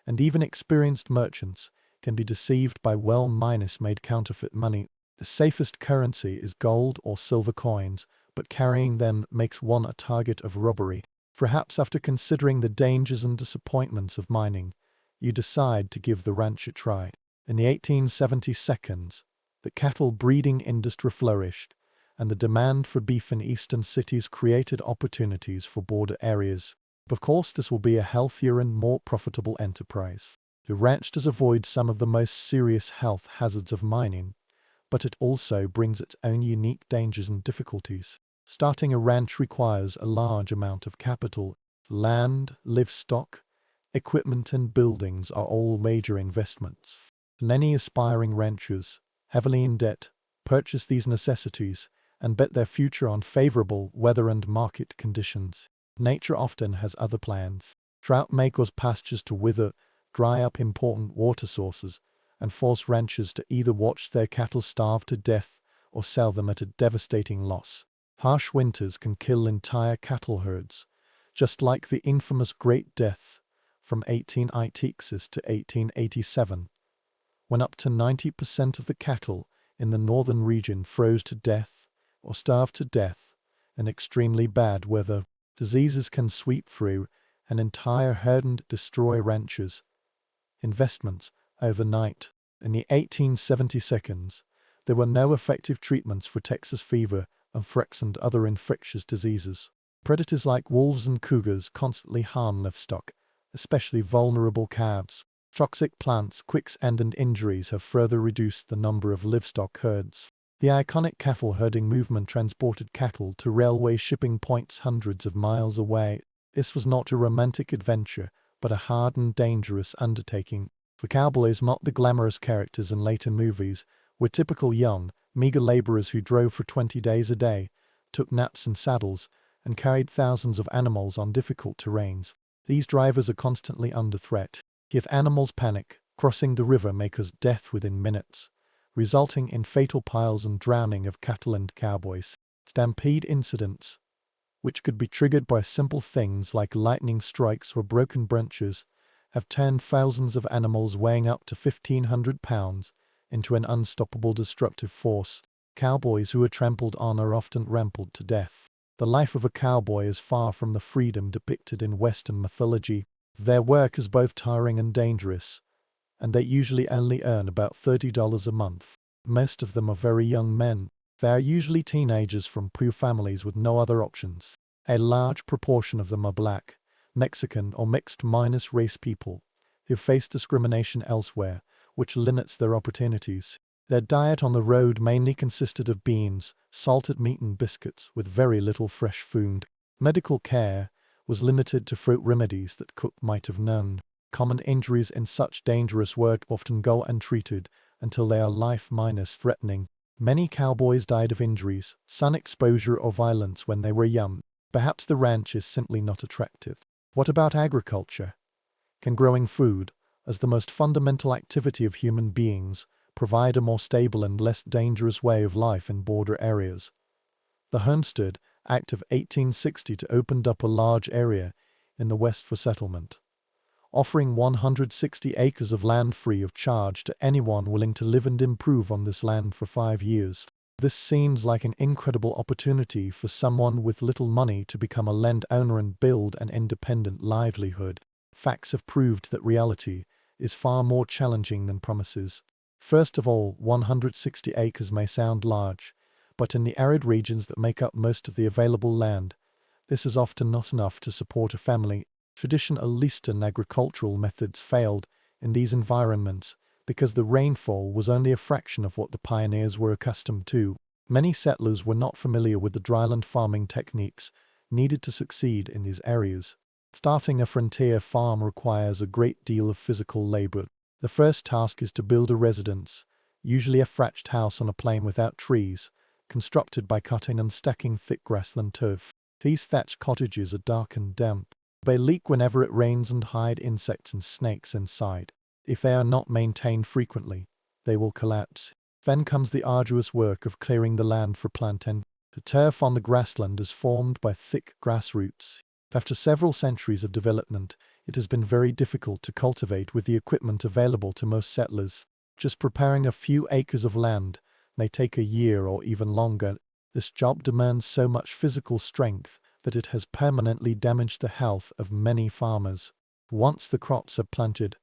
and even experienced merchants can be deceived by well-made counterfeit money. The safest currency is gold or silver coins, but carrying them makes one a target of robbery. Perhaps after considering the dangers and disappointments of mining, you decide to give the ranch a try. In the 1870s, the cattle breeding industry flourished, and the demand for beef in eastern cities created opportunities for border areas. Of course, this will be a healthier and more profitable enterprise. The ranch does avoid some of the most serious health hazards of mining, but it also brings its own unique dangers and difficulties. Starting a ranch requires a large amount of capital. Land, livestock, equipment and buildings are all major investments. Many aspiring ranchers, heavily in debt, purchase these necessities and bet their future on favorable weather and market conditions. Nature often has other plans. Drought may cause pastures to wither, dry up important water sources, and force ranchers to either watch their cattle starve to death or sell them at a devastating loss. Harsh winters can kill entire cattle herds, just like the infamous Great Death from 1886 to 1887, when up to 90% of the cattle in the northern region froze to death or starved to death in extremely bad weather. Diseases can sweep through an entire herd and destroy ranchers' investments overnight. In the 1870s, there were no effective treatments for Texas fever, anthrax and other infectious diseases. Predators like wolves and cougars constantly harm livestock, especially vulnerable calves. Toxic plants, quicksand and injuries have further reduced the number of livestock herds. The iconic cattle herding movement transported cattle to railway shipping points hundreds of miles away. This was not a romantic adventure, but a hard and dangerous undertaking. The cowboys, not the glamorous characters in later movies, were typical young, meager laborers who drove for 20 days a day, took naps in saddles, and carried thousands of animals on difficult terrains. These drivers are constantly under threat. If animals panic, crossing the river may cause death within minutes, resulting in fatal piles and drowning of cattle and cowboys. Stampede incidents, which could be triggered by simple things like lightning strikes or broken branches, have turned thousands of animals weighing up to 1,500 pounds into an unstoppable destructive force. Cowboys who are trampled on are often trampled to death. The life of a cowboy is far from the freedom depicted in Western mythology. Their work is both tiring and dangerous, and they usually only earn about $30 a month. Most of them are very young men. They are usually teenagers from poor families with no other options. A large proportion of them are black, Mexican or mixed minus race people who face discrimination elsewhere, which limits their opportunities. Their diet on the road mainly consisted of beans, salted meat and biscuits with very little fresh food. Medical care was limited to fruit remedies that Cook might have known. Common injuries in such dangerous work often go untreated until they are life-threatening. Many cowboys died of injuries, sun exposure or violence when they were young. Perhaps the ranch is simply not attractive. What about agriculture? Can growing food, as the most fundamental activity of human beings, provide a more stable and less dangerous way of life in border areas? The Homestead Act of 1860 opened up a large area in the West for settlement, offering 160 acres of land free of charge to anyone willing to live and improve on this land for 5 years. This seems like an incredible opportunity for someone with little money to become a landowner and build an independent livelihood. Facts have proved that reality is far more challenging than promises. First of all, 160 acres may sound large, but in the arid regions that make up most of the available land, this is often not enough to support a family. Traditional Eastern agricultural methods failed in these environments because the rainfall was only a fraction of what the pioneers were accustomed to. Many settlers were not familiar with the dryland farming techniques needed to succeed in these areas. Starting a frontier farm requires a great deal of physical labor. The first task is to build a residence, usually a thatched house on a plain without trees, constructed by cutting and stacking thick grassland turf. These thatched cottages are dark and damp. They leak whenever it rains and hide insects and snakes inside. If they are not maintained frequently, they will collapse. Then comes the arduous work of clearing the land for planting. The turf on the grassland is formed by thick grass roots. After several centuries of development, it has been very difficult to cultivate with the equipment available to most settlers. Just preparing a few acres of land may take a year or even longer. This job demands so much physical strength that it has permanently damaged the health of many farmers. Once the crops are planted,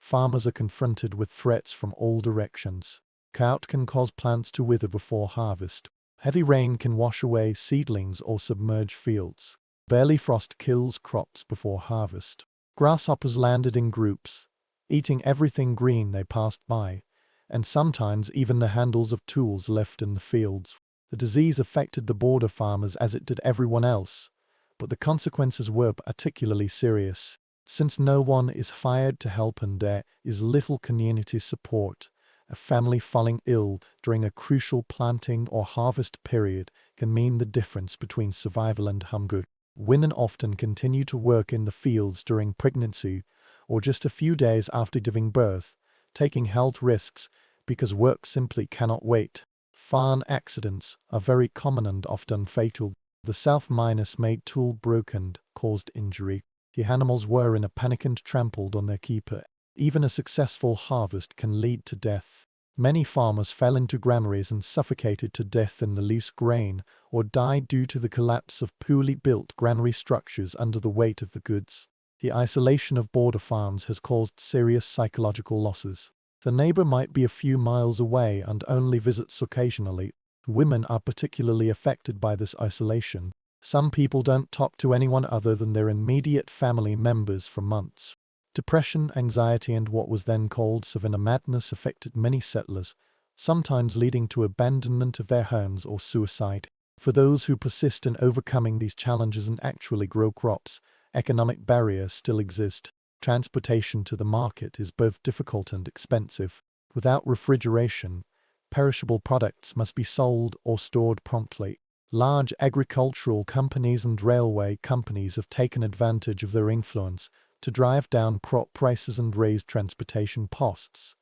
farmers are confronted with threats from all directions. Drought can cause plants to wither before harvest. Heavy rain can wash away seedlings or submerge fields. Barely frost kills crops before harvest. Grasshoppers landed in groups, eating everything green they passed by, and sometimes even the handles of tools left in the fields. The disease affected the border farmers as it did everyone else, but the consequences were particularly serious. Since no one is hired to help and there is little community support, a family falling ill during a crucial planting or harvest period can mean the difference between survival and hunger. Women often continue to work in the fields during pregnancy or just a few days after giving birth, taking health risks because work simply cannot wait. Farm accidents are very common and often fatal. The self-made tool broke and caused injury. The animals were in a panic and trampled on their keeper. Even a successful harvest can lead to death. Many farmers fell into granaries and suffocated to death in the loose grain, or died due to the collapse of poorly built granary structures under the weight of the goods. The isolation of border farms has caused serious psychological losses. The neighbor might be a few miles away and only visits occasionally. Women are particularly affected by this isolation. Some people don't talk to anyone other than their immediate family members for months. Depression, anxiety, and what was then called savannah madness affected many settlers, sometimes leading to abandonment of their homes or suicide. For those who persist in overcoming these challenges and actually grow crops, economic barriers still exist. Transportation to the market is both difficult and expensive. Without refrigeration, perishable products must be sold or stored promptly. Large agricultural companies and railway companies have taken advantage of their influence to drive down crop prices and raise transportation costs,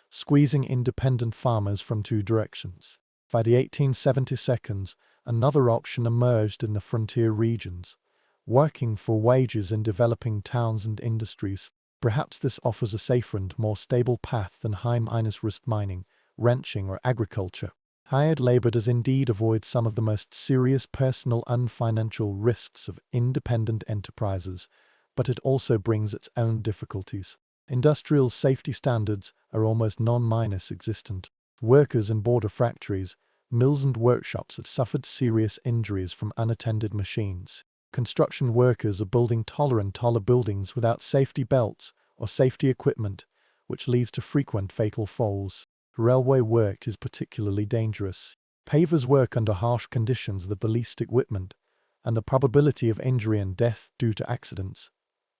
squeezing independent farmers from two directions. By the 1870s, another option emerged in the frontier regions, working for wages in developing towns and industries. Perhaps this offers a safer and more stable path than high-risk mining, ranching, or agriculture. Hired labor does indeed avoid some of the most serious personal and financial risks of independent enterprises, but it also brings its own difficulties. Industrial safety standards are almost non-existent. Workers in border factories, mills and workshops have suffered serious injuries from unattended machines. Construction workers are building taller buildings without safety belts or safety equipment, which leads to frequent fatal falls. Railway work is particularly dangerous. Pavers work under harsh conditions with the least equipment, and the probability of injury and death due to accidents,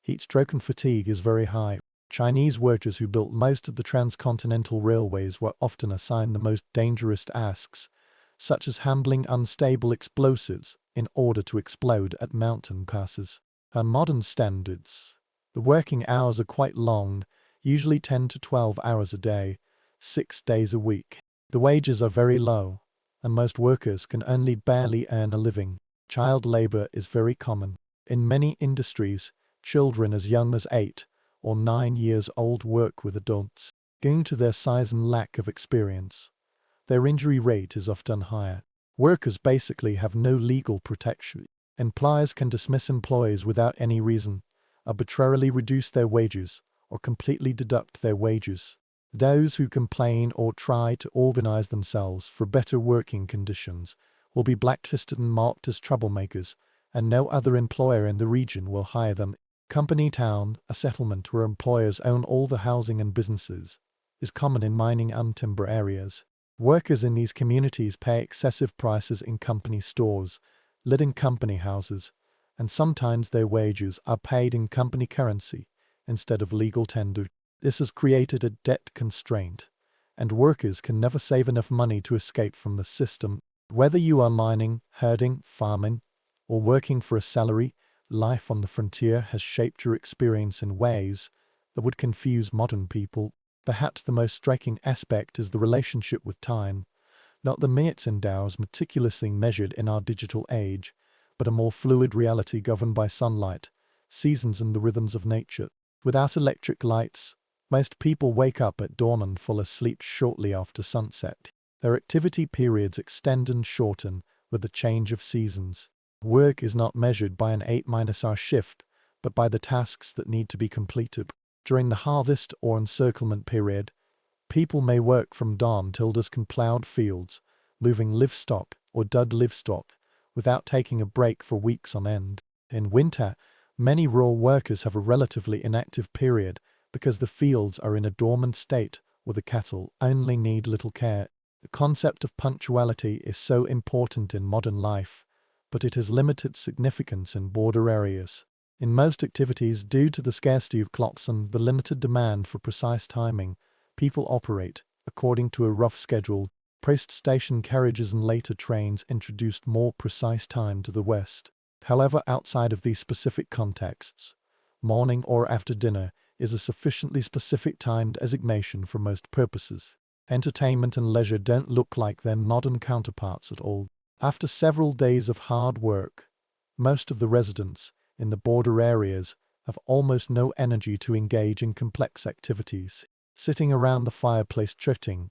heat stroke, and fatigue is very high. Chinese workers who built most of the transcontinental railways were often assigned the most dangerous tasks, such as handling unstable explosives in order to explode at mountain passes. By modern standards, the working hours are quite long, usually 10 to 12 hours a day, 6 days a week. The wages are very low, and most workers can only barely earn a living. Child labor is very common. In many industries, children as young as 8 or 9 years old work with adults. Due to their size and lack of experience, their injury rate is often higher. Workers basically have no legal protection. Employers can dismiss employees without any reason, arbitrarily reduce their wages, or completely deduct their wages. Those who complain or try to organize themselves for better working conditions will be blacklisted and marked as troublemakers, and no other employer in the region will hire them. Company town, a settlement where employers own all the housing and businesses, is common in mining and timber areas. Workers in these communities pay excessive prices in company stores, live in company houses, and sometimes their wages are paid in company currency instead of legal tender. This has created a debt constraint, and workers can never save enough money to escape from the system. Whether you are mining, herding, farming, or working for a salary, life on the frontier has shaped your experience in ways that would confuse modern people. Perhaps the most striking aspect is the relationship with time, not the minutes and hours meticulously measured in our digital age, but a more fluid reality governed by sunlight, seasons, and the rhythms of nature. Without electric lights, most people wake up at dawn and fall asleep shortly after sunset. Their activity periods extend and shorten with the change of seasons. Work is not measured by an 8-hour shift, but by the tasks that need to be completed. During the harvest or encirclement period, people may work from dawn till dusk in plowed fields, moving livestock or dead livestock, without taking a break for weeks on end. In winter, many rural workers have a relatively inactive period because the fields are in a dormant state or the cattle only need little care. The concept of punctuality is so important in modern life, but it has limited significance in border areas. In most activities, due to the scarcity of clocks and the limited demand for precise timing, people operate according to a rough schedule. Post-station carriages and later trains introduced more precise time to the West. However, outside of these specific contexts, morning or after dinner is a sufficiently specific time designation for most purposes. Entertainment and leisure don't look like their modern counterparts at all. After several days of hard work, most of the residents in the border areas have almost no energy to engage in complex activities. Sitting around the fireplace chatting,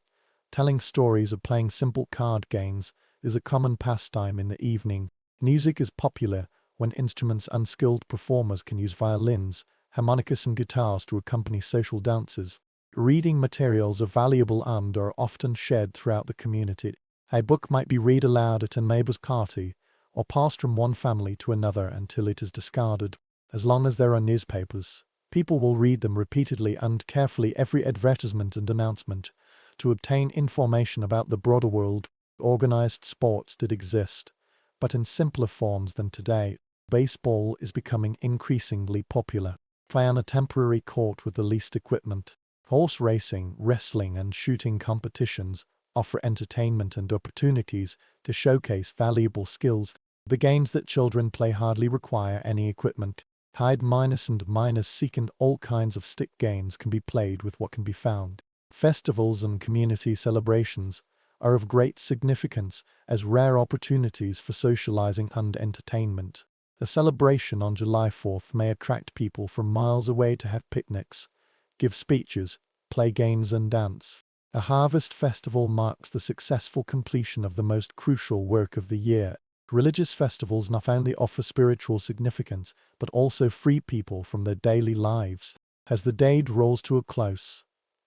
telling stories, or playing simple card games is a common pastime in the evening. Music is popular when instruments unskilled performers can use violins, harmonicas, and guitars to accompany social dances. Reading materials are valuable and are often shared throughout the community. A book might be read aloud at a neighbor's party, or passed from one family to another until it is discarded. As long as there are newspapers, people will read them repeatedly and carefully, every advertisement and announcement, to obtain information about the broader world. Organized sports did exist, but in simpler forms than today. Baseball is becoming increasingly popular. Play on a temporary court with the least equipment. Horse racing, wrestling, and shooting competitions offer entertainment and opportunities to showcase valuable skills. The games that children play hardly require any equipment. Hide and minus seek and all kinds of stick games can be played with what can be found. Festivals and community celebrations are of great significance as rare opportunities for socializing and entertainment. A celebration on July 4th may attract people from miles away to have picnics, give speeches, play games and dance. A harvest festival marks the successful completion of the most crucial work of the year. Religious festivals not only offer spiritual significance, but also free people from their daily lives. As the day draws to a close,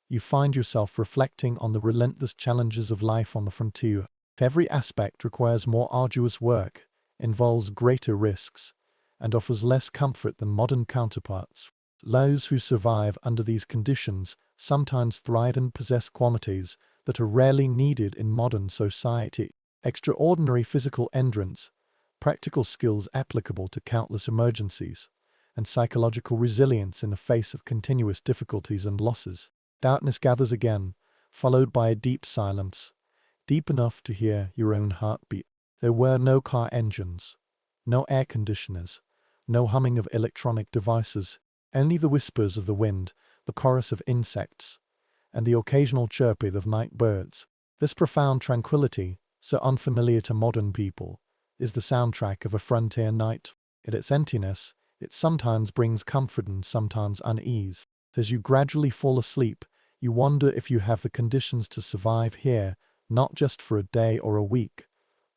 you find yourself reflecting on the relentless challenges of life on the frontier. Every aspect requires more arduous work, involves greater risks, and offers less comfort than modern counterparts. Those who survive under these conditions sometimes thrive and possess qualities that are rarely needed in modern society. Extraordinary physical endurance, practical skills applicable to countless emergencies, and psychological resilience in the face of continuous difficulties and losses. Darkness gathers again, followed by a deep silence, deep enough to hear your own heartbeat. There were no car engines, no air conditioners, no humming of electronic devices, only the whispers of the wind, the chorus of insects, and the occasional chirping of night birds. This profound tranquility, so unfamiliar to modern people, is the soundtrack of a frontier night. In its emptiness, it sometimes brings comfort and sometimes unease. As you gradually fall asleep, you wonder if you have the conditions to survive here, not just for a day or a week,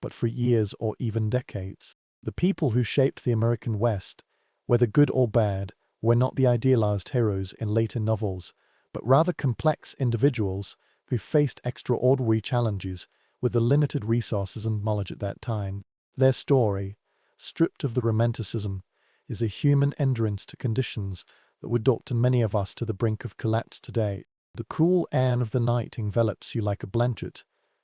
but for years or even decades. The people who shaped the American West, whether good or bad, were not the idealized heroes in later novels, but rather complex individuals who faced extraordinary challenges with the limited resources and knowledge at that time. Their story, stripped of the romanticism, is a human endurance to conditions that would doctor many of us to the brink of collapse today. The cool air of the night envelops you like a blanket,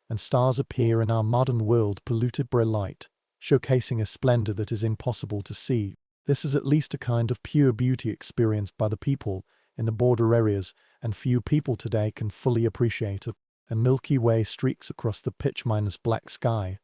and stars appear in our modern world polluted by light, showcasing a splendor that is impossible to see. This is at least a kind of pure beauty experienced by the people in the border areas, and few people today can fully appreciate it. A Milky Way streaks across the pitch-black sky,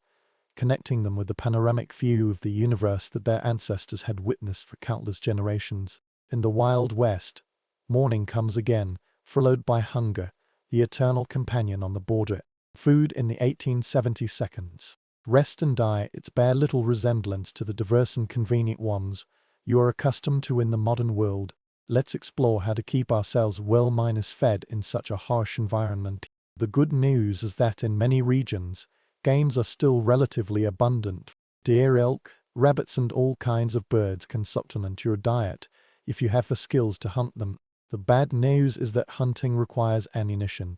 connecting them with the panoramic view of the universe that their ancestors had witnessed for countless generations. In the Wild West, morning comes again, followed by hunger, the eternal companion on the border. Food in the 1870 seconds. Rest and diet, its bear little resemblance to the diverse and convenient ones you are accustomed to in the modern world. Let's explore how to keep ourselves well-fed in such a harsh environment. The good news is that in many regions, games are still relatively abundant. Deer, elk, rabbits and all kinds of birds can supplement your diet if you have the skills to hunt them. The bad news is that hunting requires ammunition,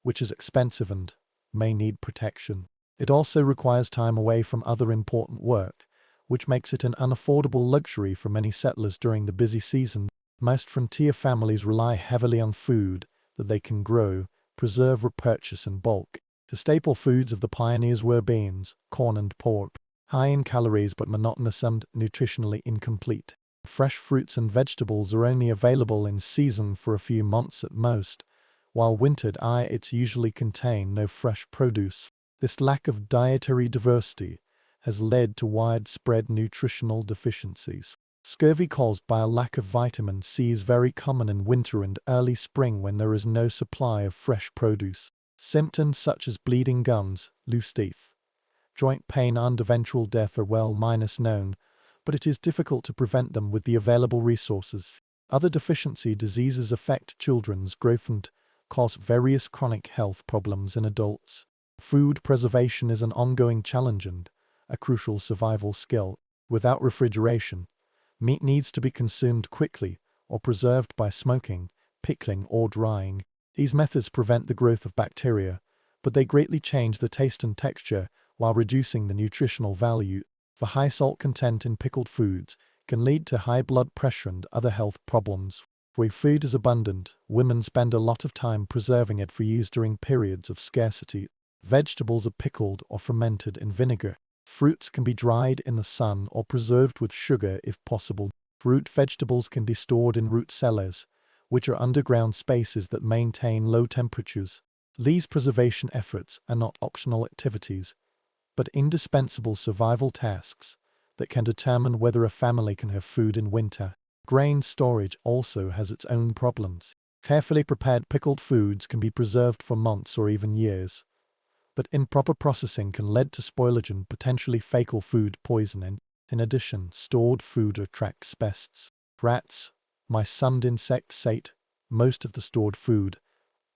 which is expensive and may need protection. It also requires time away from other important work, which makes it an unaffordable luxury for many settlers during the busy season. Most frontier families rely heavily on food that they can grow, preserve or purchase in bulk. The staple foods of the pioneers were beans, corn and pork, high in calories but monotonous and nutritionally incomplete. Fresh fruits and vegetables are only available in season for a few months at most, while wintered diets usually contain no fresh produce. This lack of dietary diversity has led to widespread nutritional deficiencies. Scurvy caused by a lack of vitamin C is very common in winter and early spring when there is no supply of fresh produce. Symptoms such as bleeding gums, loose teeth, joint pain and eventual death are well-known, but it is difficult to prevent them with the available resources. Other deficiency diseases affect children's growth and cause various chronic health problems in adults. Food preservation is an ongoing challenge and a crucial survival skill. Without refrigeration, meat needs to be consumed quickly or preserved by smoking, pickling or drying. These methods prevent the growth of bacteria, but they greatly change the taste and texture while reducing the nutritional value. The high salt content in pickled foods can lead to high blood pressure and other health problems. Where food is abundant, women spend a lot of time preserving it for use during periods of scarcity. Vegetables are pickled or fermented in vinegar. Fruits can be dried in the sun or preserved with sugar if possible. Root vegetables can be stored in root cellars, which are underground spaces that maintain low temperatures. These preservation efforts are not optional activities, but indispensable survival tasks that can determine whether a family can have food in winter. Grain storage also has its own problems. Carefully prepared pickled foods can be preserved for months or even years, but improper processing can lead to spoilage and potentially fatal food poisoning. In addition, stored food attracts pests. Rats, mice, and insects ate most of the stored food,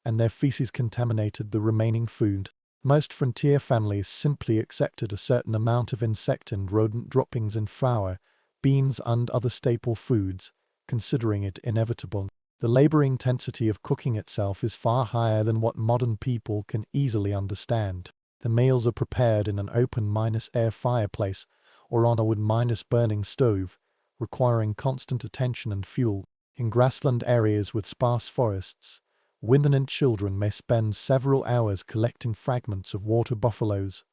and their feces contaminated the remaining food. Most frontier families simply accepted a certain amount of insect and rodent droppings in flour, beans, and other staple foods, considering it inevitable. The labor intensity of cooking itself is far higher than what modern people can easily understand. The meals are prepared in an open-air fireplace or on a wood-burning stove, requiring constant attention and fuel. In grassland areas with sparse forests, women and children may spend several hours collecting fragments of water buffaloes,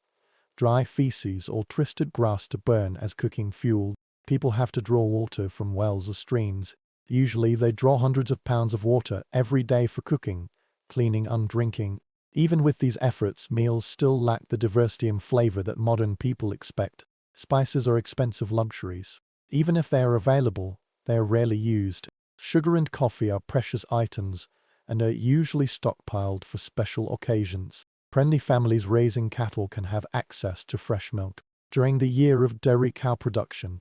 dry feces, or twisted grass to burn as cooking fuel. People have to draw water from wells or streams. Usually they draw hundreds of pounds of water every day for cooking, cleaning, and drinking. Even with these efforts, meals still lack the diversity and flavor that modern people expect. Spices are expensive luxuries. Even if they are available, they are rarely used. Sugar and coffee are precious items and are usually stockpiled for special occasions. Friendly families raising cattle can have access to fresh milk. During the year of dairy cow production,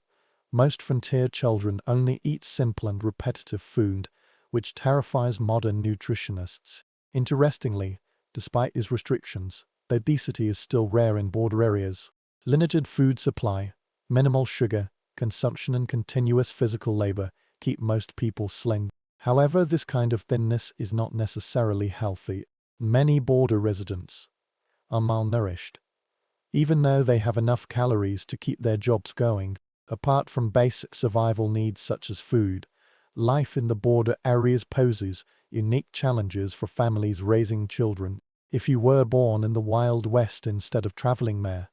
most frontier children only eat simple and repetitive food, which terrifies modern nutritionists. Interestingly, despite these restrictions, obesity is still rare in border areas. Limited food supply, minimal sugar consumption, and continuous physical labor keep most people slim. However, this kind of thinness is not necessarily healthy. Many border residents are malnourished, even though they have enough calories to keep their jobs going. Apart from basic survival needs such as food, life in the border areas poses unique challenges for families raising children. If you were born in the Wild West instead of traveling there,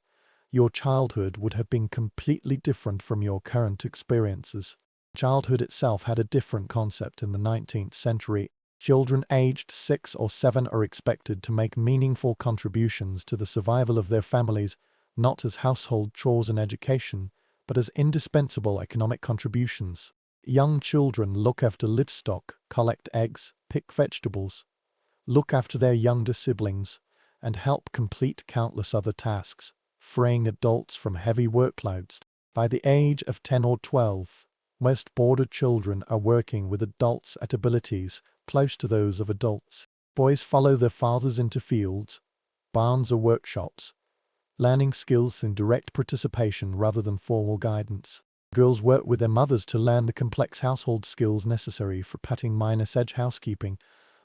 your childhood would have been completely different from your current experiences. Childhood itself had a different concept in the 19th century. Children aged 6 or 7 are expected to make meaningful contributions to the survival of their families, not as household chores and education, but as indispensable economic contributions. Young children look after livestock, collect eggs, pick vegetables, look after their younger siblings, and help complete countless other tasks, freeing adults from heavy workloads. By the age of 10 or 12, most border children are working with adults at abilities close to those of adults. Boys follow their fathers into fields, barns, or workshops, learning skills in direct participation rather than formal guidance. Girls work with their mothers to learn the complex household skills necessary for cutting-edge housekeeping,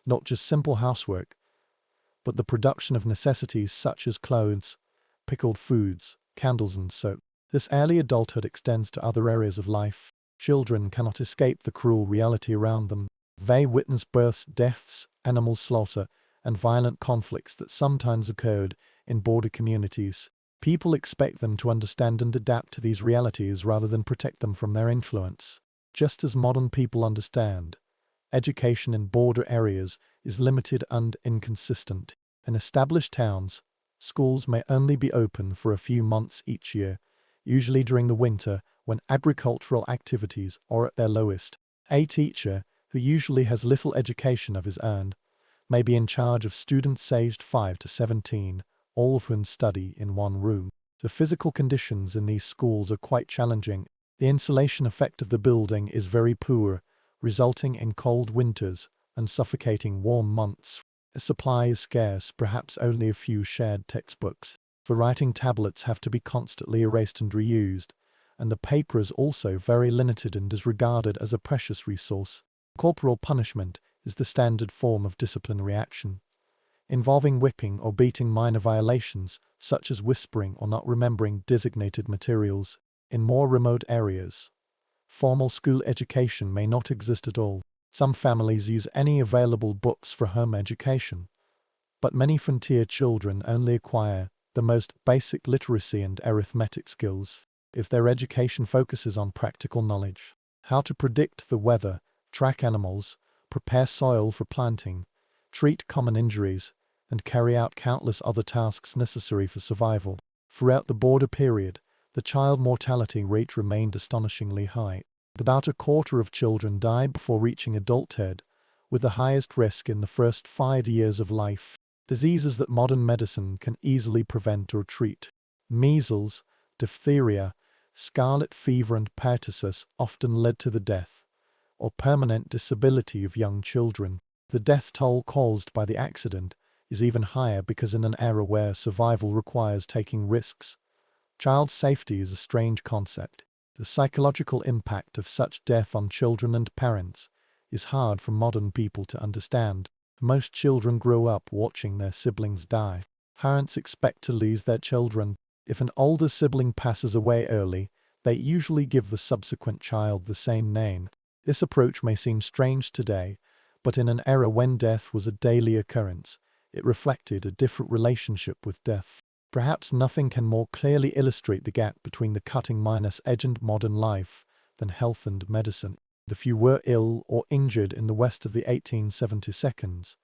not just simple housework, but the production of necessities such as clothes, pickled foods, candles, and soap. This early adulthood extends to other areas of life. Children cannot escape the cruel reality around them. They witness births, deaths, animal slaughter, and violent conflicts that sometimes occurred in border communities. People expect them to understand and adapt to these realities rather than protect them from their influence. Just as modern people understand, education in border areas is limited and inconsistent. In established towns, schools may only be open for a few months each year, usually during the winter when agricultural activities are at their lowest. A teacher, who usually has little education of his own, may be in charge of students aged 5 to 17, all of whom study in one room. The physical conditions in these schools are quite challenging. The insulation effect of the building is very poor, resulting in cold winters and suffocating warm months. The supply is scarce, perhaps only a few shared textbooks. For writing, tablets have to be constantly erased and reused, and the paper is also very limited and is regarded as a precious resource. Corporal punishment is the standard form of disciplinary action. involving whipping or beating minor violations, such as whispering or not remembering designated materials. In more remote areas, formal school education may not exist at all. Some families use any available books for home education, but many frontier children only acquire the most basic literacy and arithmetic skills. If their education focuses on practical knowledge, how to predict the weather, track animals, prepare soil for planting, treat common injuries, and carry out countless other tasks necessary for survival. Throughout the border period, the child mortality rate remained astonishingly high. About a quarter of children died before reaching adulthood, with the highest risk in the first 5 years of life. Diseases that modern medicine can easily prevent or treat. Measles, diphtheria, scarlet fever and pertussis often led to the death or permanent disability of young children. The death toll caused by the accident is even higher because in an era where survival requires taking risks, child safety is a strange concept. The psychological impact of such death on children and parents is hard for modern people to understand. Most children grow up watching their siblings die. Parents expect to lose their children. If an older sibling passes away early, they usually give the subsequent child the same name. This approach may seem strange today, but in an era when death was a daily occurrence, it reflected a different relationship with death. Perhaps nothing can more clearly illustrate the gap between the cutting-edge and modern life than health and medicine. If you were ill or injured in the West of the 1870s,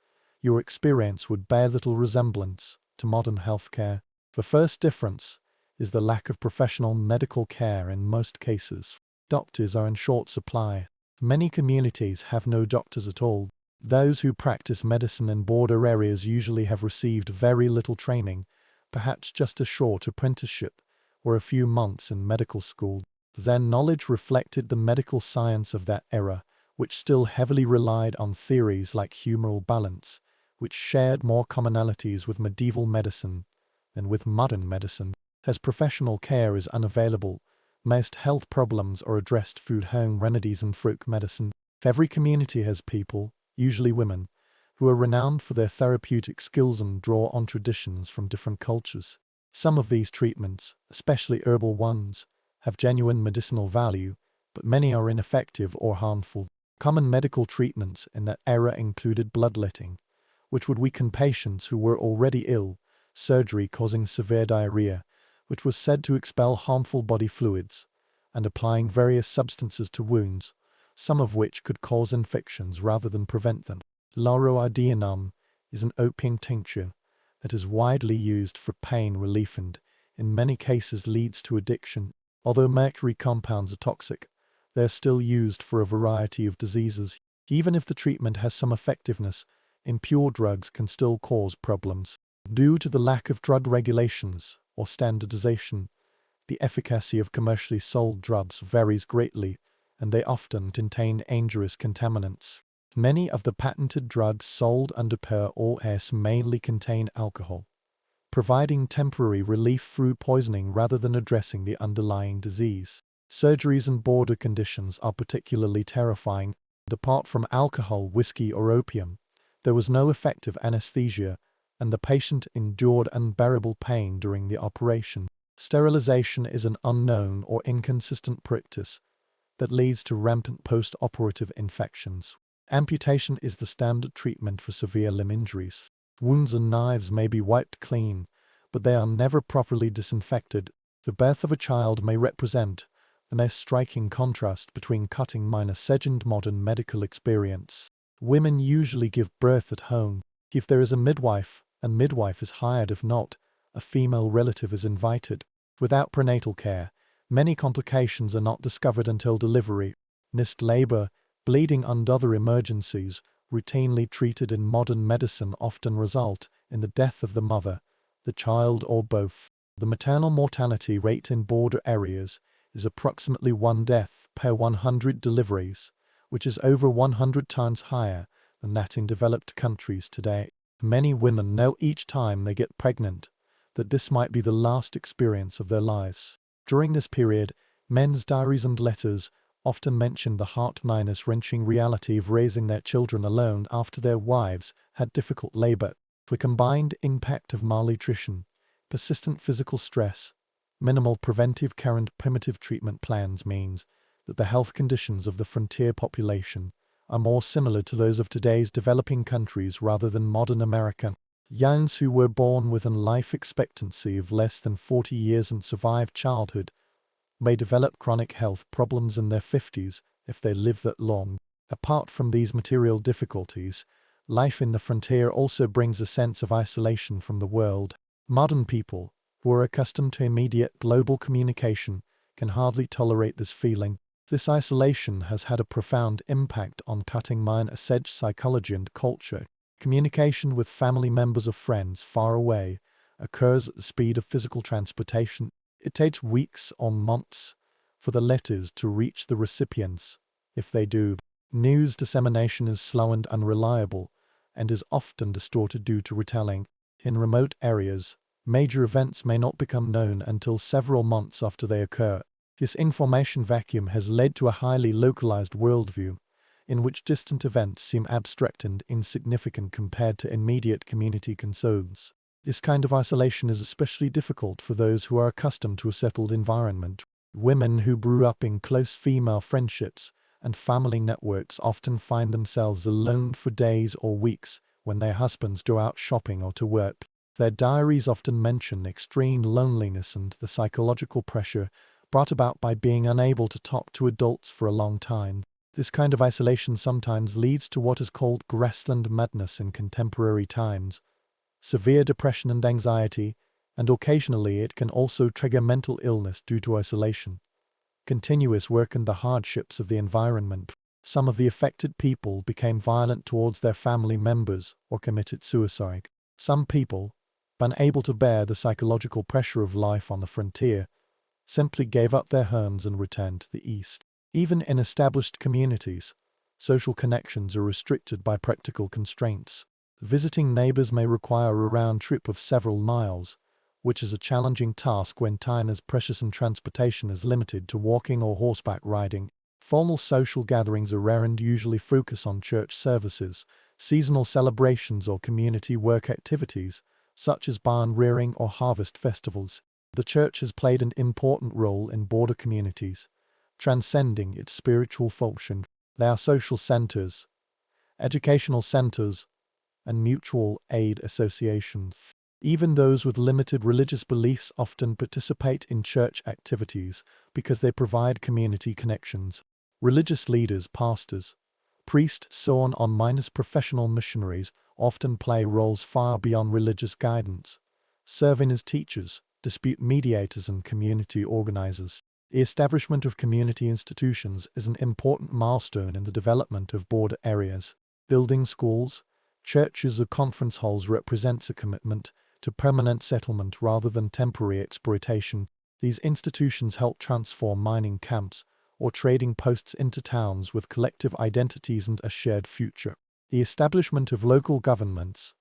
your experience would bear little resemblance to modern healthcare. The first difference is the lack of professional medical care in most cases. Doctors are in short supply. Many communities have no doctors at all. Those who practice medicine in border areas usually have received very little training, perhaps just a short apprenticeship or a few months in medical school. Their knowledge reflected the medical science of that era, which still heavily relied on theories like humoral balance, which shared more commonalities with medieval medicine than with modern medicine. As professional care is unavailable, most health problems are addressed through home remedies and folk medicine. Every community has people, usually women, who are renowned for their therapeutic skills and draw on traditions from different cultures. Some of these treatments, especially herbal ones, have genuine medicinal value, but many are ineffective or harmful. Common medical treatments in that era included bloodletting, which would weaken patients who were already ill, surgery causing severe diarrhea, which was said to expel harmful body fluids, and applying various substances to wounds, some of which could cause infections rather than prevent them. Lauroardianum is an opium tincture that is widely used for pain relief and, in many cases, leads to addiction. Although mercury compounds are toxic, they are still used for a variety of diseases. Even if the treatment has some effectiveness, impure drugs can still cause problems. Due to the lack of drug regulations or standardization, the efficacy of commercially sold drugs varies greatly, and they often contain dangerous contaminants. Many of the patented drugs sold under POS mainly contain alcohol, providing temporary relief through poisoning rather than addressing the underlying disease. Surgeries and border conditions are particularly terrifying. Apart from alcohol, whiskey, or opium, there was no effective anesthesia, and the patient endured unbearable pain during the operation. Sterilization is an unknown or inconsistent practice that leads to rampant post-operative infections. Amputation is the standard treatment for severe limb injuries. Wounds and knives may be wiped clean, but they are never properly disinfected. The birth of a child may represent the most striking contrast between cutting-edge and modern medical experience. Women usually give birth at home. If there is a midwife is hired. If not, a female relative is invited. Without prenatal care, many complications are not discovered until delivery. Missed labor, bleeding, and other emergencies routinely treated in modern medicine often result in the death of the mother, the child, or both. The maternal mortality rate in border areas is approximately 1 death per 100 deliveries, which is over 100 times higher than that in developed countries today. Many women know each time they get pregnant that this might be the last experience of their lives. During this period, men's diaries and letters often mention the heart-wrenching reality of raising their children alone after their wives had difficult labor. The combined impact of malnutrition, persistent physical stress, minimal preventive care and primitive treatment plans means that the health conditions of the frontier population are more similar to those of today's developing countries rather than modern America. Youngs who were born with a life expectancy of less than 40 years and survived childhood may develop chronic health problems in their 50s if they live that long. Apart from these material difficulties, life in the frontier also brings a sense of isolation from the world. Modern people, who are accustomed to immediate global communication, can hardly tolerate this feeling. This isolation has had a profound impact on cutting-edge psychology and culture. Communication with family members or friends far away occurs at the speed of physical transportation. It takes weeks or months for the letters to reach the recipients. If they do, news dissemination is slow and unreliable, and is often distorted due to retelling. In remote areas, major events may not become known until several months after they occur. This information vacuum has led to a highly localized worldview, in which distant events seem abstract and insignificant compared to immediate community concerns. This kind of isolation is especially difficult for those who are accustomed to a settled environment. Women who grew up in close female friendships and family networks often find themselves alone for days or weeks when their husbands go out shopping or to work. Their diaries often mention extreme loneliness and the psychological pressure brought about by being unable to talk to adults for a long time. This kind of isolation sometimes leads to what is called grassland madness in contemporary times, severe depression and anxiety, and occasionally it can also trigger mental illness due to isolation, continuous work and the hardships of the environment. Some of the affected people became violent towards their family members or committed suicide. Some people, unable to bear the psychological pressure of life on the frontier, simply gave up their homes and returned to the east. Even in established communities, social connections are restricted by practical constraints. Visiting neighbors may require a round trip of several miles, which is a challenging task when time is precious and transportation is limited to walking or horseback riding. Formal social gatherings are rare and usually focus on church services, seasonal celebrations or community work activities, such as barn rearing or harvest festivals. The church has played an important role in border communities, transcending its spiritual function. They are social centers, educational centers, and mutual aid associations. Even those with limited religious beliefs often participate in church activities because they provide community connections. Religious leaders, pastors, priests, so on minus professional missionaries often play roles far beyond religious guidance, serving as teachers, dispute mediators and community organizers. The establishment of community institutions is an important milestone in the development of border areas. Building schools, churches or conference halls represents a commitment to permanent settlement rather than temporary exploitation. These institutions help transform mining camps or trading posts into towns with collective identities and a shared future. The establishment of local governments,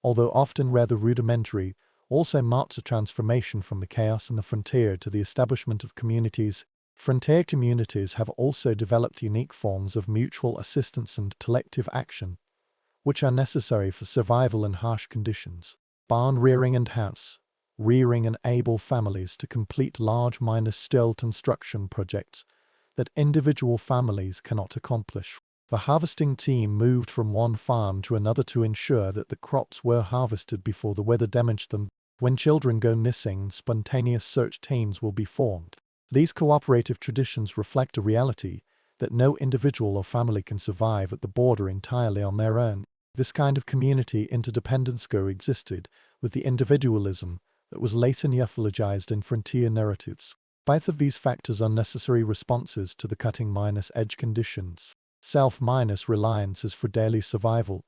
although often rather rudimentary, also marks a transformation from the chaos in the frontier to the establishment of communities. Frontier communities have also developed unique forms of mutual assistance and collective action, which are necessary for survival in harsh conditions. Barn rearing and house rearing enable families to complete large scale construction projects that individual families cannot accomplish. The harvesting team moved from one farm to another to ensure that the crops were harvested before the weather damaged them. When children go missing, spontaneous search teams will be formed. These cooperative traditions reflect a reality that no individual or family can survive at the border entirely on their own. This kind of community interdependence coexisted with the individualism that was latently mythologized in frontier narratives. Both of these factors are necessary responses to the cutting-edge conditions. Self-reliance is for daily survival,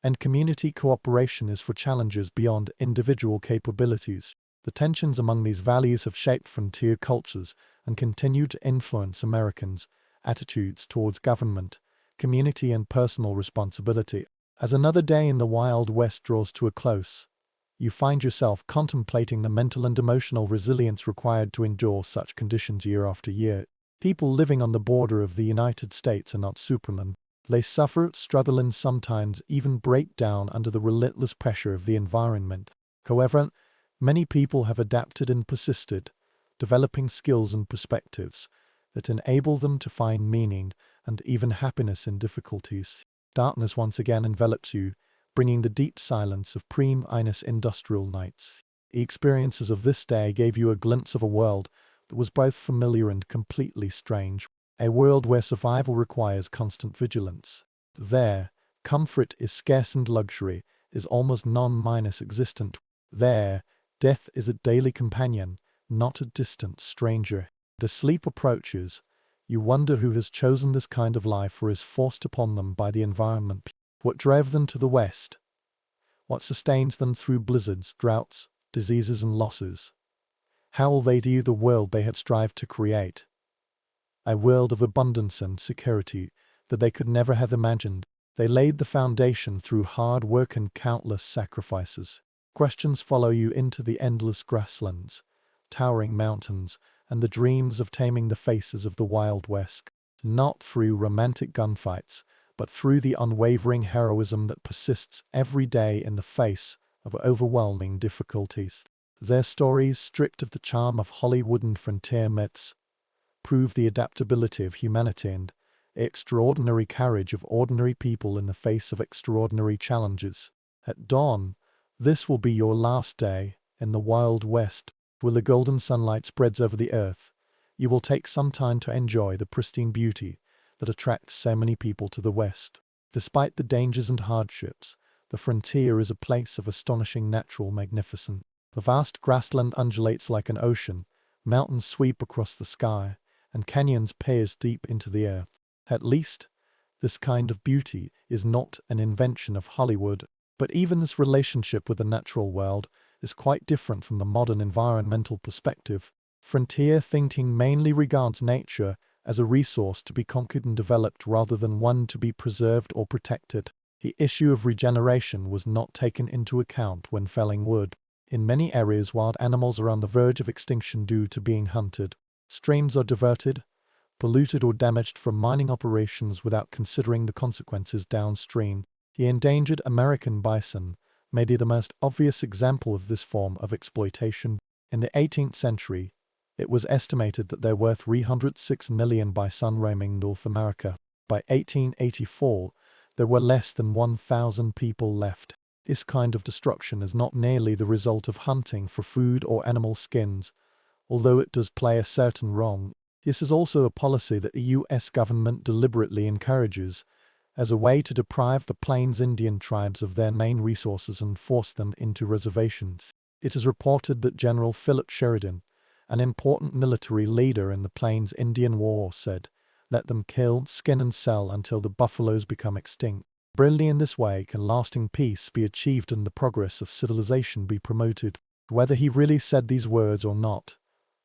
and community cooperation is for challenges beyond individual capabilities. The tensions among these values have shaped frontier cultures and continue to influence Americans' attitudes towards government, community, and personal responsibility. As another day in the Wild West draws to a close, you find yourself contemplating the mental and emotional resilience required to endure such conditions year after year. People living on the border of the United States are not supermen. They suffer, struggle, and sometimes even break down under the relentless pressure of the environment. However, many people have adapted and persisted, developing skills and perspectives that enable them to find meaning and even happiness in difficulties. Darkness once again envelops you, bringing the deep silence of pre-minus industrial nights. The experiences of this day gave you a glimpse of a world that was both familiar and completely strange, a world where survival requires constant vigilance. There, comfort is scarce and luxury is almost non-minus existent. There, death is a daily companion, not a distant stranger. As sleep approaches, you wonder who has chosen this kind of life or is forced upon them by the environment. What drove them to the West? What sustains them through blizzards, droughts, diseases, and losses? How will they view the world they have strived to create? A world of abundance and security that they could never have imagined. They laid the foundation through hard work and countless sacrifices. Questions follow you into the endless grasslands, towering mountains, and the dreams of taming the faces of the Wild West. Not through romantic gunfights, but through the unwavering heroism that persists every day in the face of overwhelming difficulties. Their stories, stripped of the charm of Hollywood and frontier myths, prove the adaptability of humanity and the extraordinary courage of ordinary people in the face of extraordinary challenges. At dawn, this will be your last day in the Wild West, where the golden sunlight spreads over the earth. You will take some time to enjoy the pristine beauty that attracts so many people to the West. Despite the dangers and hardships, the frontier is a place of astonishing natural magnificence. The vast grassland undulates like an ocean, mountains sweep across the sky, and canyons pierce deep into the earth. At least, this kind of beauty is not an invention of Hollywood, but even this relationship with the natural world is quite different from the modern environmental perspective. Frontier thinking mainly regards nature as a resource to be conquered and developed rather than one to be preserved or protected. The issue of regeneration was not taken into account when felling wood. In many areas, wild animals are on the verge of extinction due to being hunted. Streams are diverted, polluted, or damaged from mining operations without considering the consequences downstream. The endangered American bison may be the most obvious example of this form of exploitation. In the 18th century, it was estimated that there were 306 million bison roaming North America. By 1884, there were less than 1,000 people left. This kind of destruction is not merely the result of hunting for food or animal skins, although it does play a certain role. This is also a policy that the U.S. government deliberately encourages as a way to deprive the Plains Indian tribes of their main resources and force them into reservations. It is reported that General Philip Sheridan, an important military leader in the Plains Indian War, said, "Let them kill, skin, and sell until the buffaloes become extinct." Only in this way can lasting peace be achieved and the progress of civilization be promoted. Whether he really said these words or not,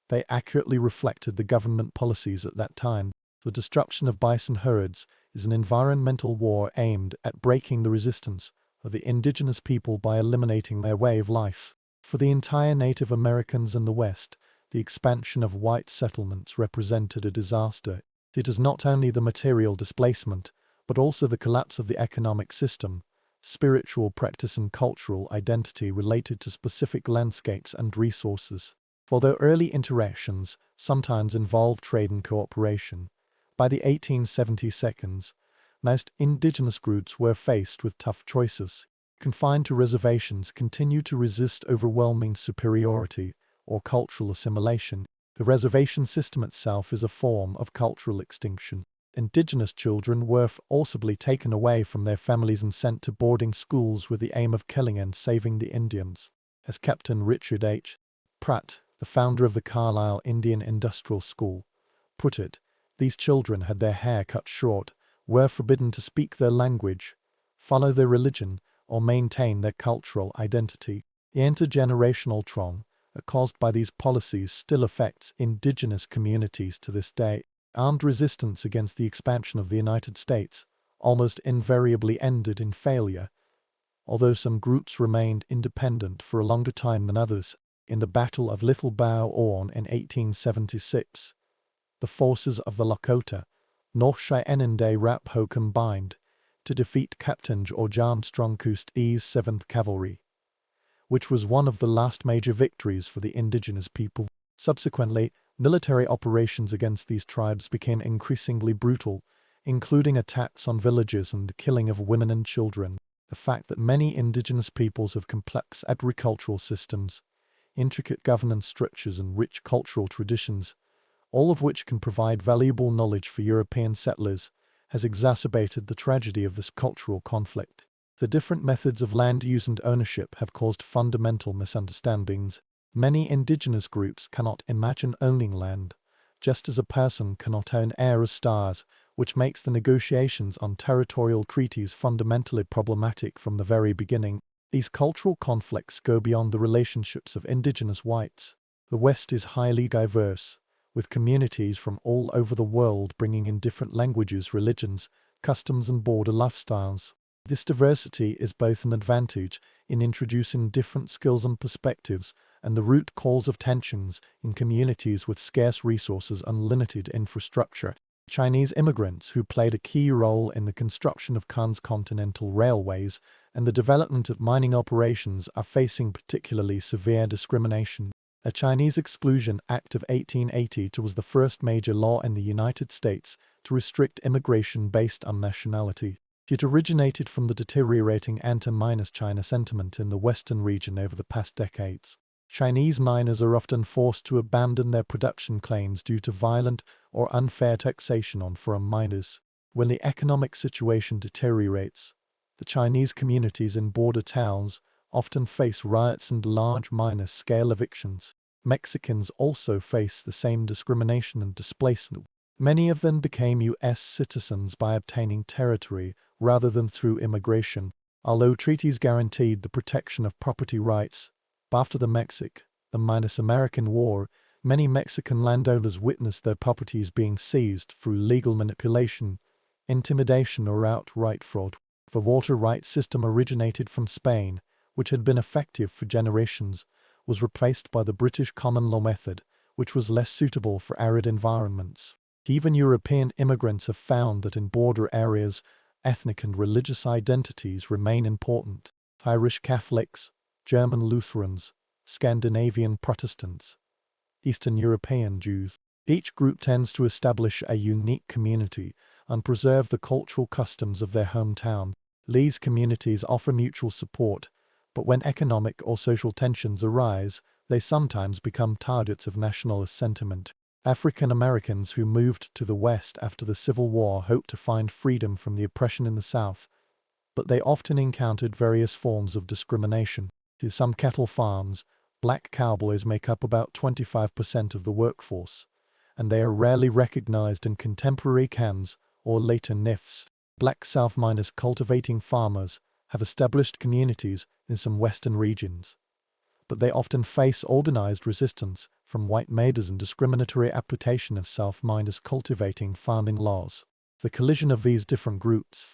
they accurately reflected the government policies at that time. The destruction of bison herds is an environmental war aimed at breaking the resistance of the indigenous people by eliminating their way of life. For the entire Native Americans in the West, the expansion of white settlements represented a disaster. It is not only the material displacement, but also the collapse of the economic system, spiritual practice, and cultural identity related to specific landscapes and resources. Although early interactions sometimes involved trade and cooperation, by the 1870s, most indigenous groups were faced with tough choices. Confined to reservations, continued to resist overwhelming superiority or cultural assimilation. The reservation system itself is a form of cultural extinction. Indigenous children were forcibly taken away from their families and sent to boarding schools with the aim of killing and saving the Indians. As Captain Richard H. Pratt, the founder of the Carlisle Indian Industrial School, put it, these children had their hair cut short, were forbidden to speak their language, follow their religion, or maintain their cultural identity. The intergenerational trauma caused by these policies still affects indigenous communities to this day. Armed resistance against the expansion of the United States almost invariably ended in failure, although some groups remained independent for a longer time than others. In the Battle of Little Bow Horn in 1876, the forces of the Lakota North Cheyenne Day Rap Ho combined to defeat Captain George Armstrong-Coost E's 7th Cavalry, which was one of the last major victories for the indigenous people. Subsequently, military operations against these tribes became increasingly brutal, including attacks on villages and the killing of women and children. The fact that many indigenous peoples have complex agricultural systems, intricate governance structures and rich cultural traditions, all of which can provide valuable knowledge for European settlers, has exacerbated the tragedy of this cultural conflict. The different methods of land use and ownership have caused fundamental misunderstandings. Many indigenous groups cannot imagine owning land, just as a person cannot own air or stars, which makes the negotiations on territorial treaties fundamentally problematic from the very beginning. These cultural conflicts go beyond the relationships of indigenous whites. The West is highly diverse, with communities from all over the world bringing in different languages, religions, customs and border lifestyles. This diversity is both an advantage in introducing different skills and perspectives and the root cause of tensions in communities with scarce resources and limited infrastructure. Chinese immigrants who played a key role in the construction of transcontinental railways and the development of mining operations are facing particularly severe discrimination. The Chinese Exclusion Act of 1880 was the first major law in the United States to restrict immigration based on nationality. It originated from the deteriorating anti-China sentiment in the Western region over the past decades. Chinese miners are often forced to abandon their production claims due to violent or unfair taxation on foreign miners. When the economic situation deteriorates, the Chinese communities in border towns often face riots and large minor-scale evictions. Mexicans also face the same discrimination and displacement. Many of them became U.S. citizens by obtaining territory rather than through immigration, although treaties guaranteed the protection of property rights. After the Mexican-American War, many Mexican landowners witnessed their properties being seized through legal manipulation, intimidation or outright fraud. The water rights system originated from Spain, which had been effective for generations, was replaced by the British common law method, which was less suitable for arid environments. Even European immigrants have found that in border areas, ethnic and religious identities remain important. Irish Catholics, German Lutherans, Scandinavian Protestants, Eastern European Jews. Each group tends to establish a unique community and preserve the cultural customs of their hometown. These communities offer mutual support, but when economic or social tensions arise, they sometimes become targets of nationalist sentiment. African Americans who moved to the West after the Civil War hoped to find freedom from the oppression in the South, but they often encountered various forms of discrimination. In some cattle farms, black cowboys make up about 25% of the workforce, and they are rarely recognized in contemporary cans or later NIFs. Black South miners cultivating farmers have established communities in some western regions, but they often face organized resistance from white maiders and discriminatory application of South miners cultivating farming laws. The collision of these different groups,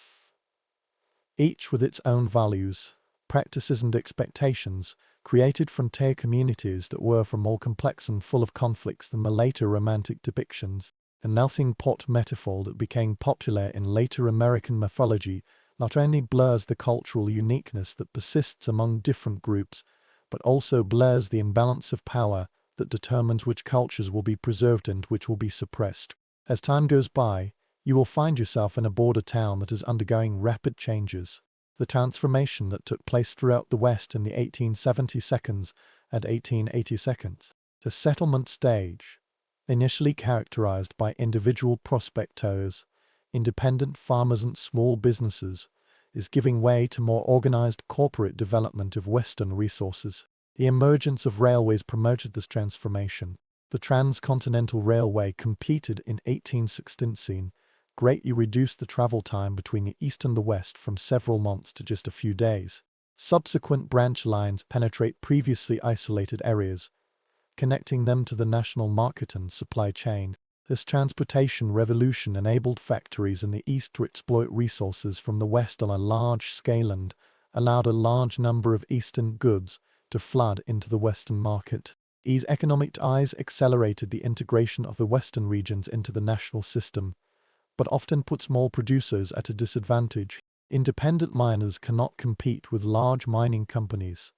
each with its own values, practices and expectations, created frontier communities that were far more complex and full of conflicts than the later romantic depictions. The melting pot metaphor that became popular in later American mythology not only blurs the cultural uniqueness that persists among different groups, but also blurs the imbalance of power that determines which cultures will be preserved and which will be suppressed. As time goes by, you will find yourself in a border town that is undergoing rapid changes. The transformation that took place throughout the West in the 1872 and 1882, the settlement stage, initially characterized by individual prospectors, independent farmers and small businesses, is giving way to more organized corporate development of Western resources. The emergence of railways promoted this transformation. The Transcontinental Railway, completed in 1816, greatly reduced the travel time between the East and the West from several months to just a few days. Subsequent branch lines penetrate previously isolated areas, connecting them to the national market and supply chain. This transportation revolution enabled factories in the East to exploit resources from the West on a large scale and allowed a large number of Eastern goods to flood into the Western market. These economic ties accelerated the integration of the Western regions into the national system, but often put small producers at a disadvantage. Independent miners cannot compete with large mining companies,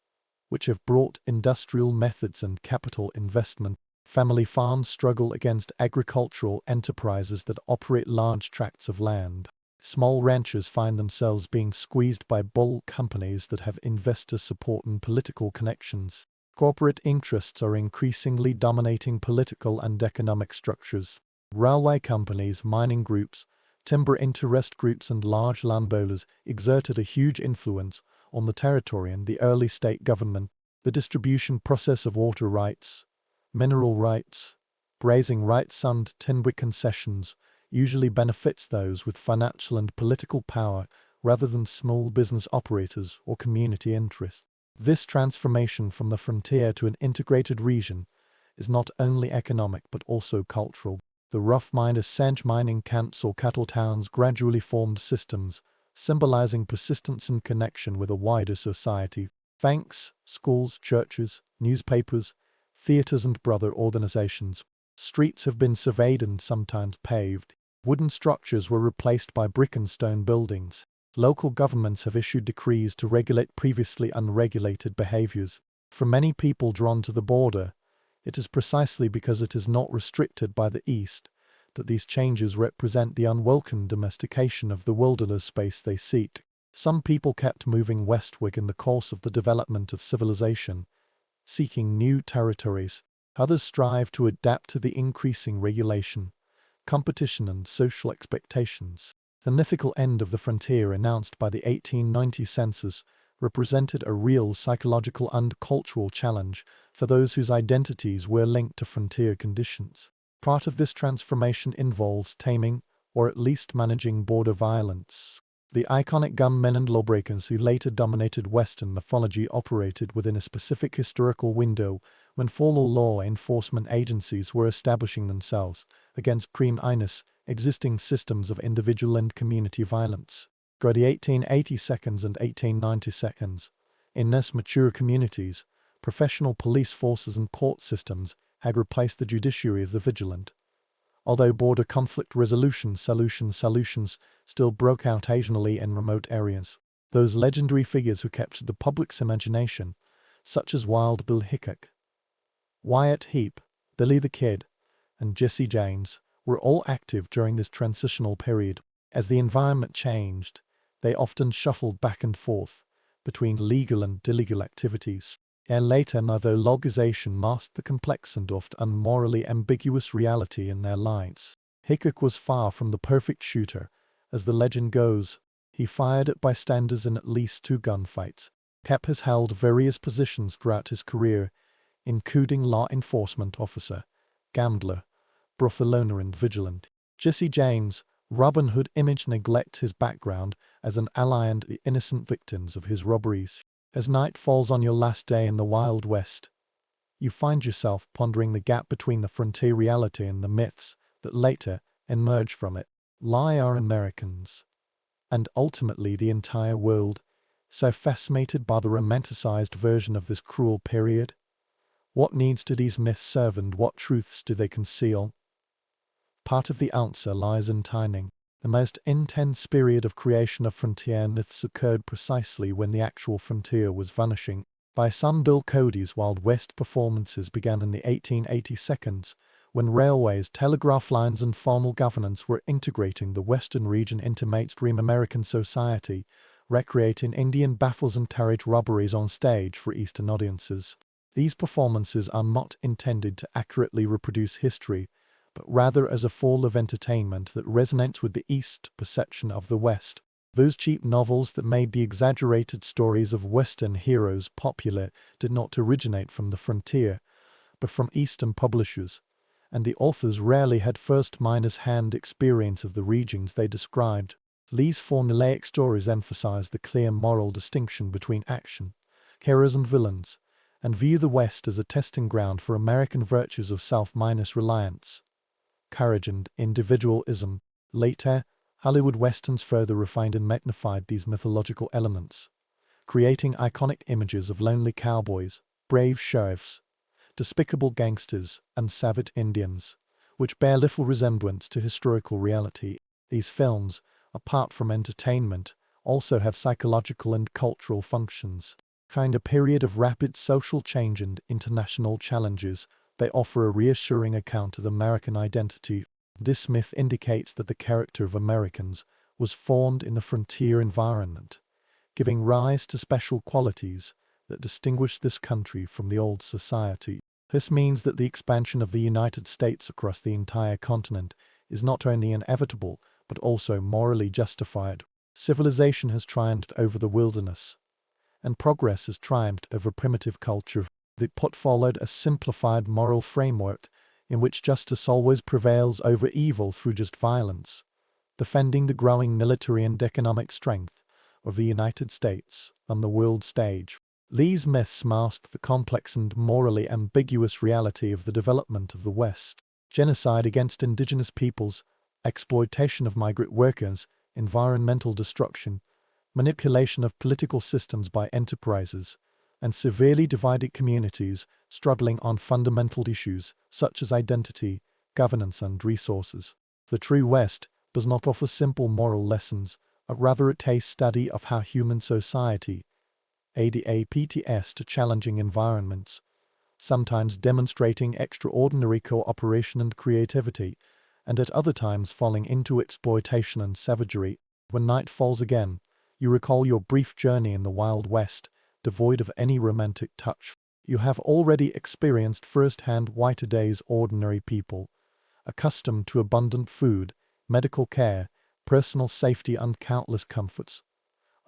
which have brought industrial methods and capital investment. Family farms struggle against agricultural enterprises that operate large tracts of land. Small ranchers find themselves being squeezed by bulk companies that have investor support and political connections. Corporate interests are increasingly dominating political and economic structures. Railway companies, mining groups, timber interest groups and large landowners exerted a huge influence on the territory and the early state government. The distribution process of water rights, mineral rights, grazing rights and timber concessions usually benefits those with financial and political power rather than small business operators or community interests. This transformation from the frontier to an integrated region is not only economic but also cultural. The rough miners' sedge mining camps or cattle towns gradually formed systems, symbolizing persistence and connection with a wider society. Banks, schools, churches, newspapers, theaters and brother organizations. Streets have been surveyed and sometimes paved. Wooden structures were replaced by brick and stone buildings. Local governments have issued decrees to regulate previously unregulated behaviors. For many people drawn to the border, it is precisely because it is not restricted by the East that these changes represent the unwelcome domestication of the wilderness space they seek. Some people kept moving westward in the course of the development of civilization, seeking new territories. Others strive to adapt to the increasing regulation, competition and social expectations. The mythical end of the frontier announced by the 1890 census represented a real psychological and cultural challenge for those whose identities were linked to frontier conditions. Part of this transformation involves taming, or at least managing, border violence. The iconic gunmen and lawbreakers who later dominated Western mythology operated within a specific historical window when formal law enforcement agencies were establishing themselves against preeminent existing systems of individual and community violence. By the 1880s and 1890s, in less mature communities, professional police forces and court systems had replaced the judiciary of the vigilant. Although border conflict resolution solutions still broke out occasionally in remote areas, those legendary figures who captured the public's imagination, such as Wild Bill Hickok, Wyatt Heep, Billy the Kid, and Jesse James, were all active during this transitional period. As the environment changed, they often shuffled back and forth between legal and illegal activities. And later, though logization masked the complex and oft unmorally ambiguous reality in their lives. Hickok was far from the perfect shooter. As the legend goes, he fired at bystanders in at least 2 gunfights. Cap has held various positions throughout his career, including law enforcement officer, gambler, brothel owner and vigilant. Jesse James, Robin Hood image neglects his background as an ally and the innocent victims of his robberies. As night falls on your last day in the Wild West, you find yourself pondering the gap between the frontier reality and the myths that later emerge from it. Lie are Americans, and ultimately the entire world, so fascinated by the romanticized version of this cruel period? What needs do these myths serve and what truths do they conceal? Part of the answer lies in timing. The most intense period of creation of frontier myths occurred precisely when the actual frontier was vanishing. By some Bill Cody's Wild West performances began in the 1880s, when railways, telegraph lines and formal governance were integrating the western region into mainstream American society, recreating Indian battles and carriage robberies on stage for Eastern audiences. These performances are not intended to accurately reproduce history, but rather as a form of entertainment that resonates with the East perception of the West. Those cheap novels that made the exaggerated stories of Western heroes popular did not originate from the frontier, but from Eastern publishers, and the authors rarely had first-hand experience of the regions they described. These formulaic stories emphasize the clear moral distinction between action, heroes and villains, and view the West as a testing ground for American virtues of self-reliance, courage and individualism. Later, Hollywood Westerns further refined and magnified these mythological elements, creating iconic images of lonely cowboys, brave sheriffs, despicable gangsters, and savage Indians, which bear little resemblance to historical reality. These films, apart from entertainment, also have psychological and cultural functions. During a period of rapid social change and international challenges, they offer a reassuring account of American identity. This myth indicates that the character of Americans was formed in the frontier environment, giving rise to special qualities that distinguish this country from the old society. This means that the expansion of the United States across the entire continent is not only inevitable, but also morally justified. Civilization has triumphed over the wilderness, and progress has triumphed over primitive culture. The plot followed a simplified moral framework in which justice always prevails over evil through just violence, defending the growing military and economic strength of the United States on the world stage. These myths mask the complex and morally ambiguous reality of the development of the West. Genocide against indigenous peoples, exploitation of migrant workers, environmental destruction, manipulation of political systems by enterprises, and severely divided communities struggling on fundamental issues such as identity, governance, and resources. The true West does not offer simple moral lessons, but rather a case study of how human society adapts to challenging environments, sometimes demonstrating extraordinary cooperation and creativity, and at other times falling into exploitation and savagery. When night falls again, you recall your brief journey in the Wild West, devoid of any romantic touch. You have already experienced firsthand what today's ordinary people, accustomed to abundant food, medical care, personal safety, and countless comforts,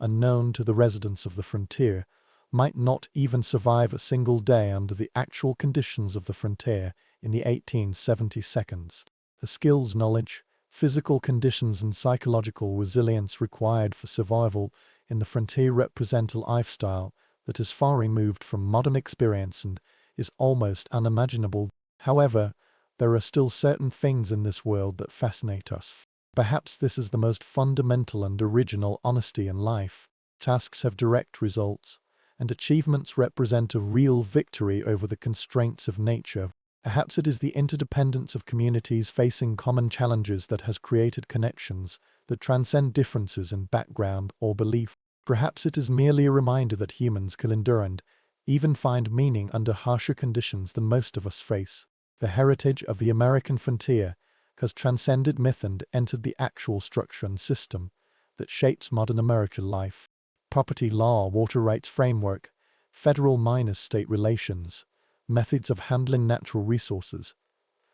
unknown to the residents of the frontier, might not even survive a single day under the actual conditions of the frontier in the 1870s. The skills, knowledge, physical conditions, and psychological resilience required for survival in the frontier represent a lifestyle that is far removed from modern experience and is almost unimaginable. However, there are still certain things in this world that fascinate us. Perhaps this is the most fundamental and original honesty in life. Tasks have direct results, and achievements represent a real victory over the constraints of nature. Perhaps it is the interdependence of communities facing common challenges that has created connections that transcend differences in background or belief. Perhaps it is merely a reminder that humans can endure and even find meaning under harsher conditions than most of us face. The heritage of the American frontier has transcended myth and entered the actual structure and system that shapes modern American life. Property law, water rights framework, federal minus-state relations, methods of handling natural resources,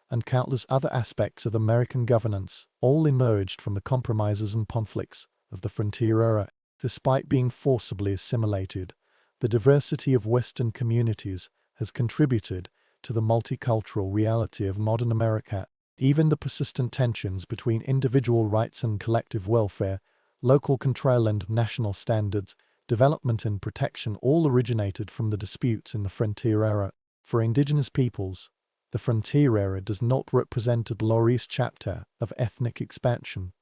and countless other aspects of American governance all emerged from the compromises and conflicts of the frontier era. Despite being forcibly assimilated, the diversity of Western communities has contributed to the multicultural reality of modern America. Even the persistent tensions between individual rights and collective welfare, local control and national standards, development and protection all originated from the disputes in the frontier era. For indigenous peoples, the frontier era does not represent a glorious chapter of ethnic expansion,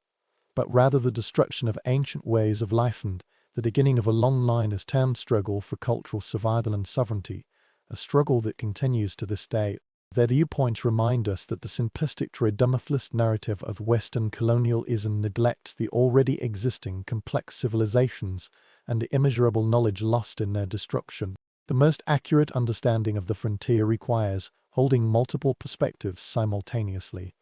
but rather the destruction of ancient ways of life and the beginning of a long line as termed struggle for cultural survival and sovereignty, a struggle that continues to this day. Their viewpoints remind us that the simplistic tridimensionalist narrative of Western colonialism neglects the already existing complex civilizations and the immeasurable knowledge lost in their destruction. The most accurate understanding of the frontier requires holding multiple perspectives simultaneously,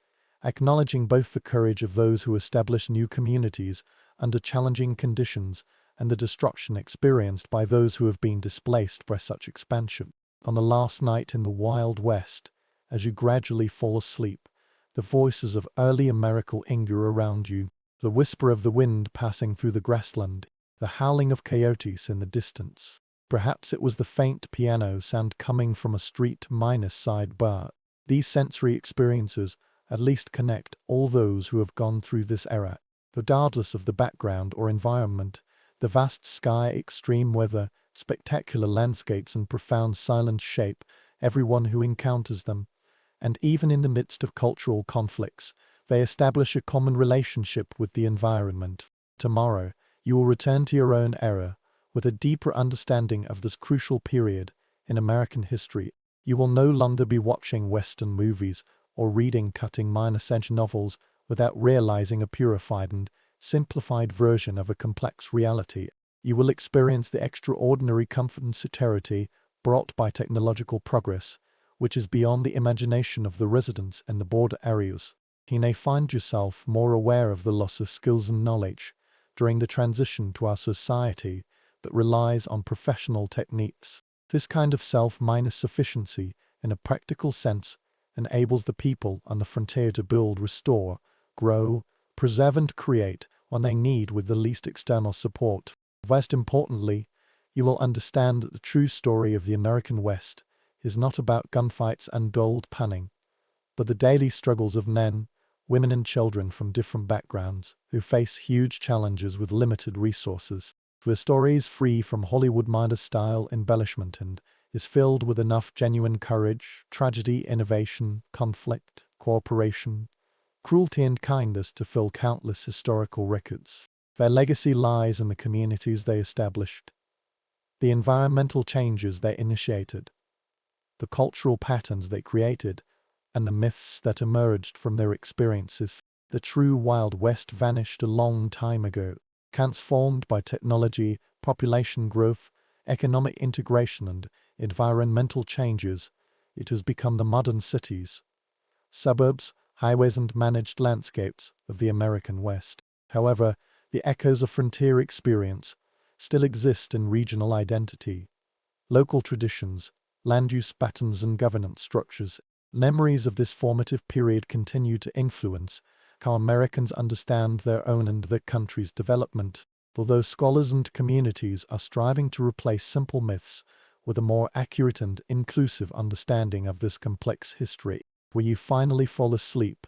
acknowledging both the courage of those who establish new communities under challenging conditions and the destruction experienced by those who have been displaced by such expansion. On the last night in the Wild West, as you gradually fall asleep, the voices of early America linger around you, the whisper of the wind passing through the grassland, the howling of coyotes in the distance. Perhaps it was the faint piano sound coming from a street minus side bar. These sensory experiences at least connect all those who have gone through this era, regardless of the background or environment. The vast sky, extreme weather, spectacular landscapes, and profound silence shape everyone who encounters them. And even in the midst of cultural conflicts, they establish a common relationship with the environment. Tomorrow, you will return to your own era with a deeper understanding of this crucial period in American history. You will no longer be watching Western movies or reading cutting minor-edge novels without realizing a purified and simplified version of a complex reality. You will experience the extraordinary comfort and security brought by technological progress, which is beyond the imagination of the residents in the border areas. You may find yourself more aware of the loss of skills and knowledge during the transition to our society that relies on professional techniques. This kind of self-sufficiency, in a practical sense, enables the people on the frontier to build, restore, grow, preserve and create what they need with the least external support. Most importantly, you will understand that the true story of the American West is not about gunfights and gold panning, but the daily struggles of men, women and children from different backgrounds who face huge challenges with limited resources. The story is free from Hollywood style embellishment and is filled with enough genuine courage, tragedy, innovation, conflict, cooperation, cruelty and kindness to fill countless historical records. Their legacy lies in the communities they established, the environmental changes they initiated, the cultural patterns they created, and the myths that emerged from their experiences. The true Wild West vanished a long time ago, transformed by technology, population growth, economic integration and environmental changes. It has become the modern cities, suburbs, highways and managed landscapes of the American West. However, the echoes of frontier experience still exist in regional identity, local traditions, land use patterns and governance structures. Memories of this formative period continue to influence how Americans understand their own and their country's development, although scholars and communities are striving to replace simple myths with a more accurate and inclusive understanding of this complex history. When you finally fall asleep,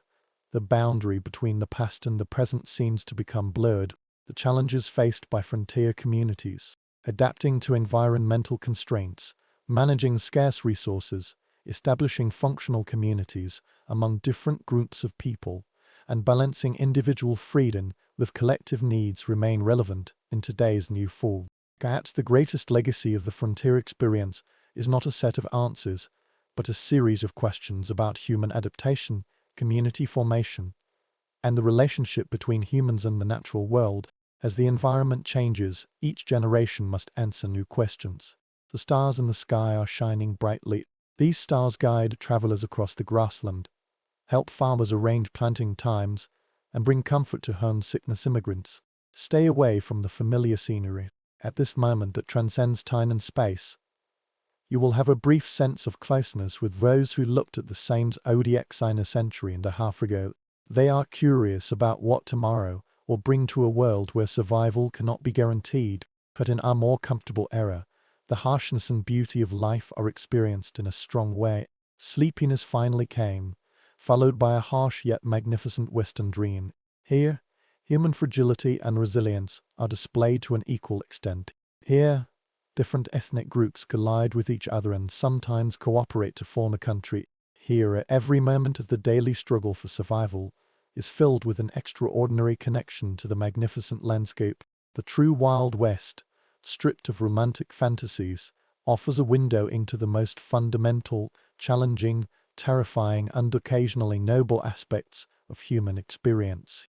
the boundary between the past and the present seems to become blurred. The challenges faced by frontier communities, adapting to environmental constraints, managing scarce resources, establishing functional communities among different groups of people, and balancing individual freedom with collective needs remain relevant in today's new form. Perhaps the greatest legacy of the frontier experience is not a set of answers, but a series of questions about human adaptation, community formation, and the relationship between humans and the natural world. As the environment changes, each generation must answer new questions. The stars in the sky are shining brightly. These stars guide travelers across the grassland, help farmers arrange planting times, and bring comfort to homesickness immigrants. Stay away from the familiar scenery. At this moment that transcends time and space, you will have a brief sense of closeness with those who looked at the same zodiac sign a century and a half ago. They are curious about what tomorrow will bring to a world where survival cannot be guaranteed, but in our more comfortable era, the harshness and beauty of life are experienced in a strong way. Sleepiness finally came, followed by a harsh yet magnificent Western dream. Here, human fragility and resilience are displayed to an equal extent. Here, different ethnic groups collide with each other and sometimes cooperate to form a country. Here, every moment of the daily struggle for survival is filled with an extraordinary connection to the magnificent landscape. The true Wild West, stripped of romantic fantasies, offers a window into the most fundamental, challenging, terrifying, and occasionally noble aspects of human experience.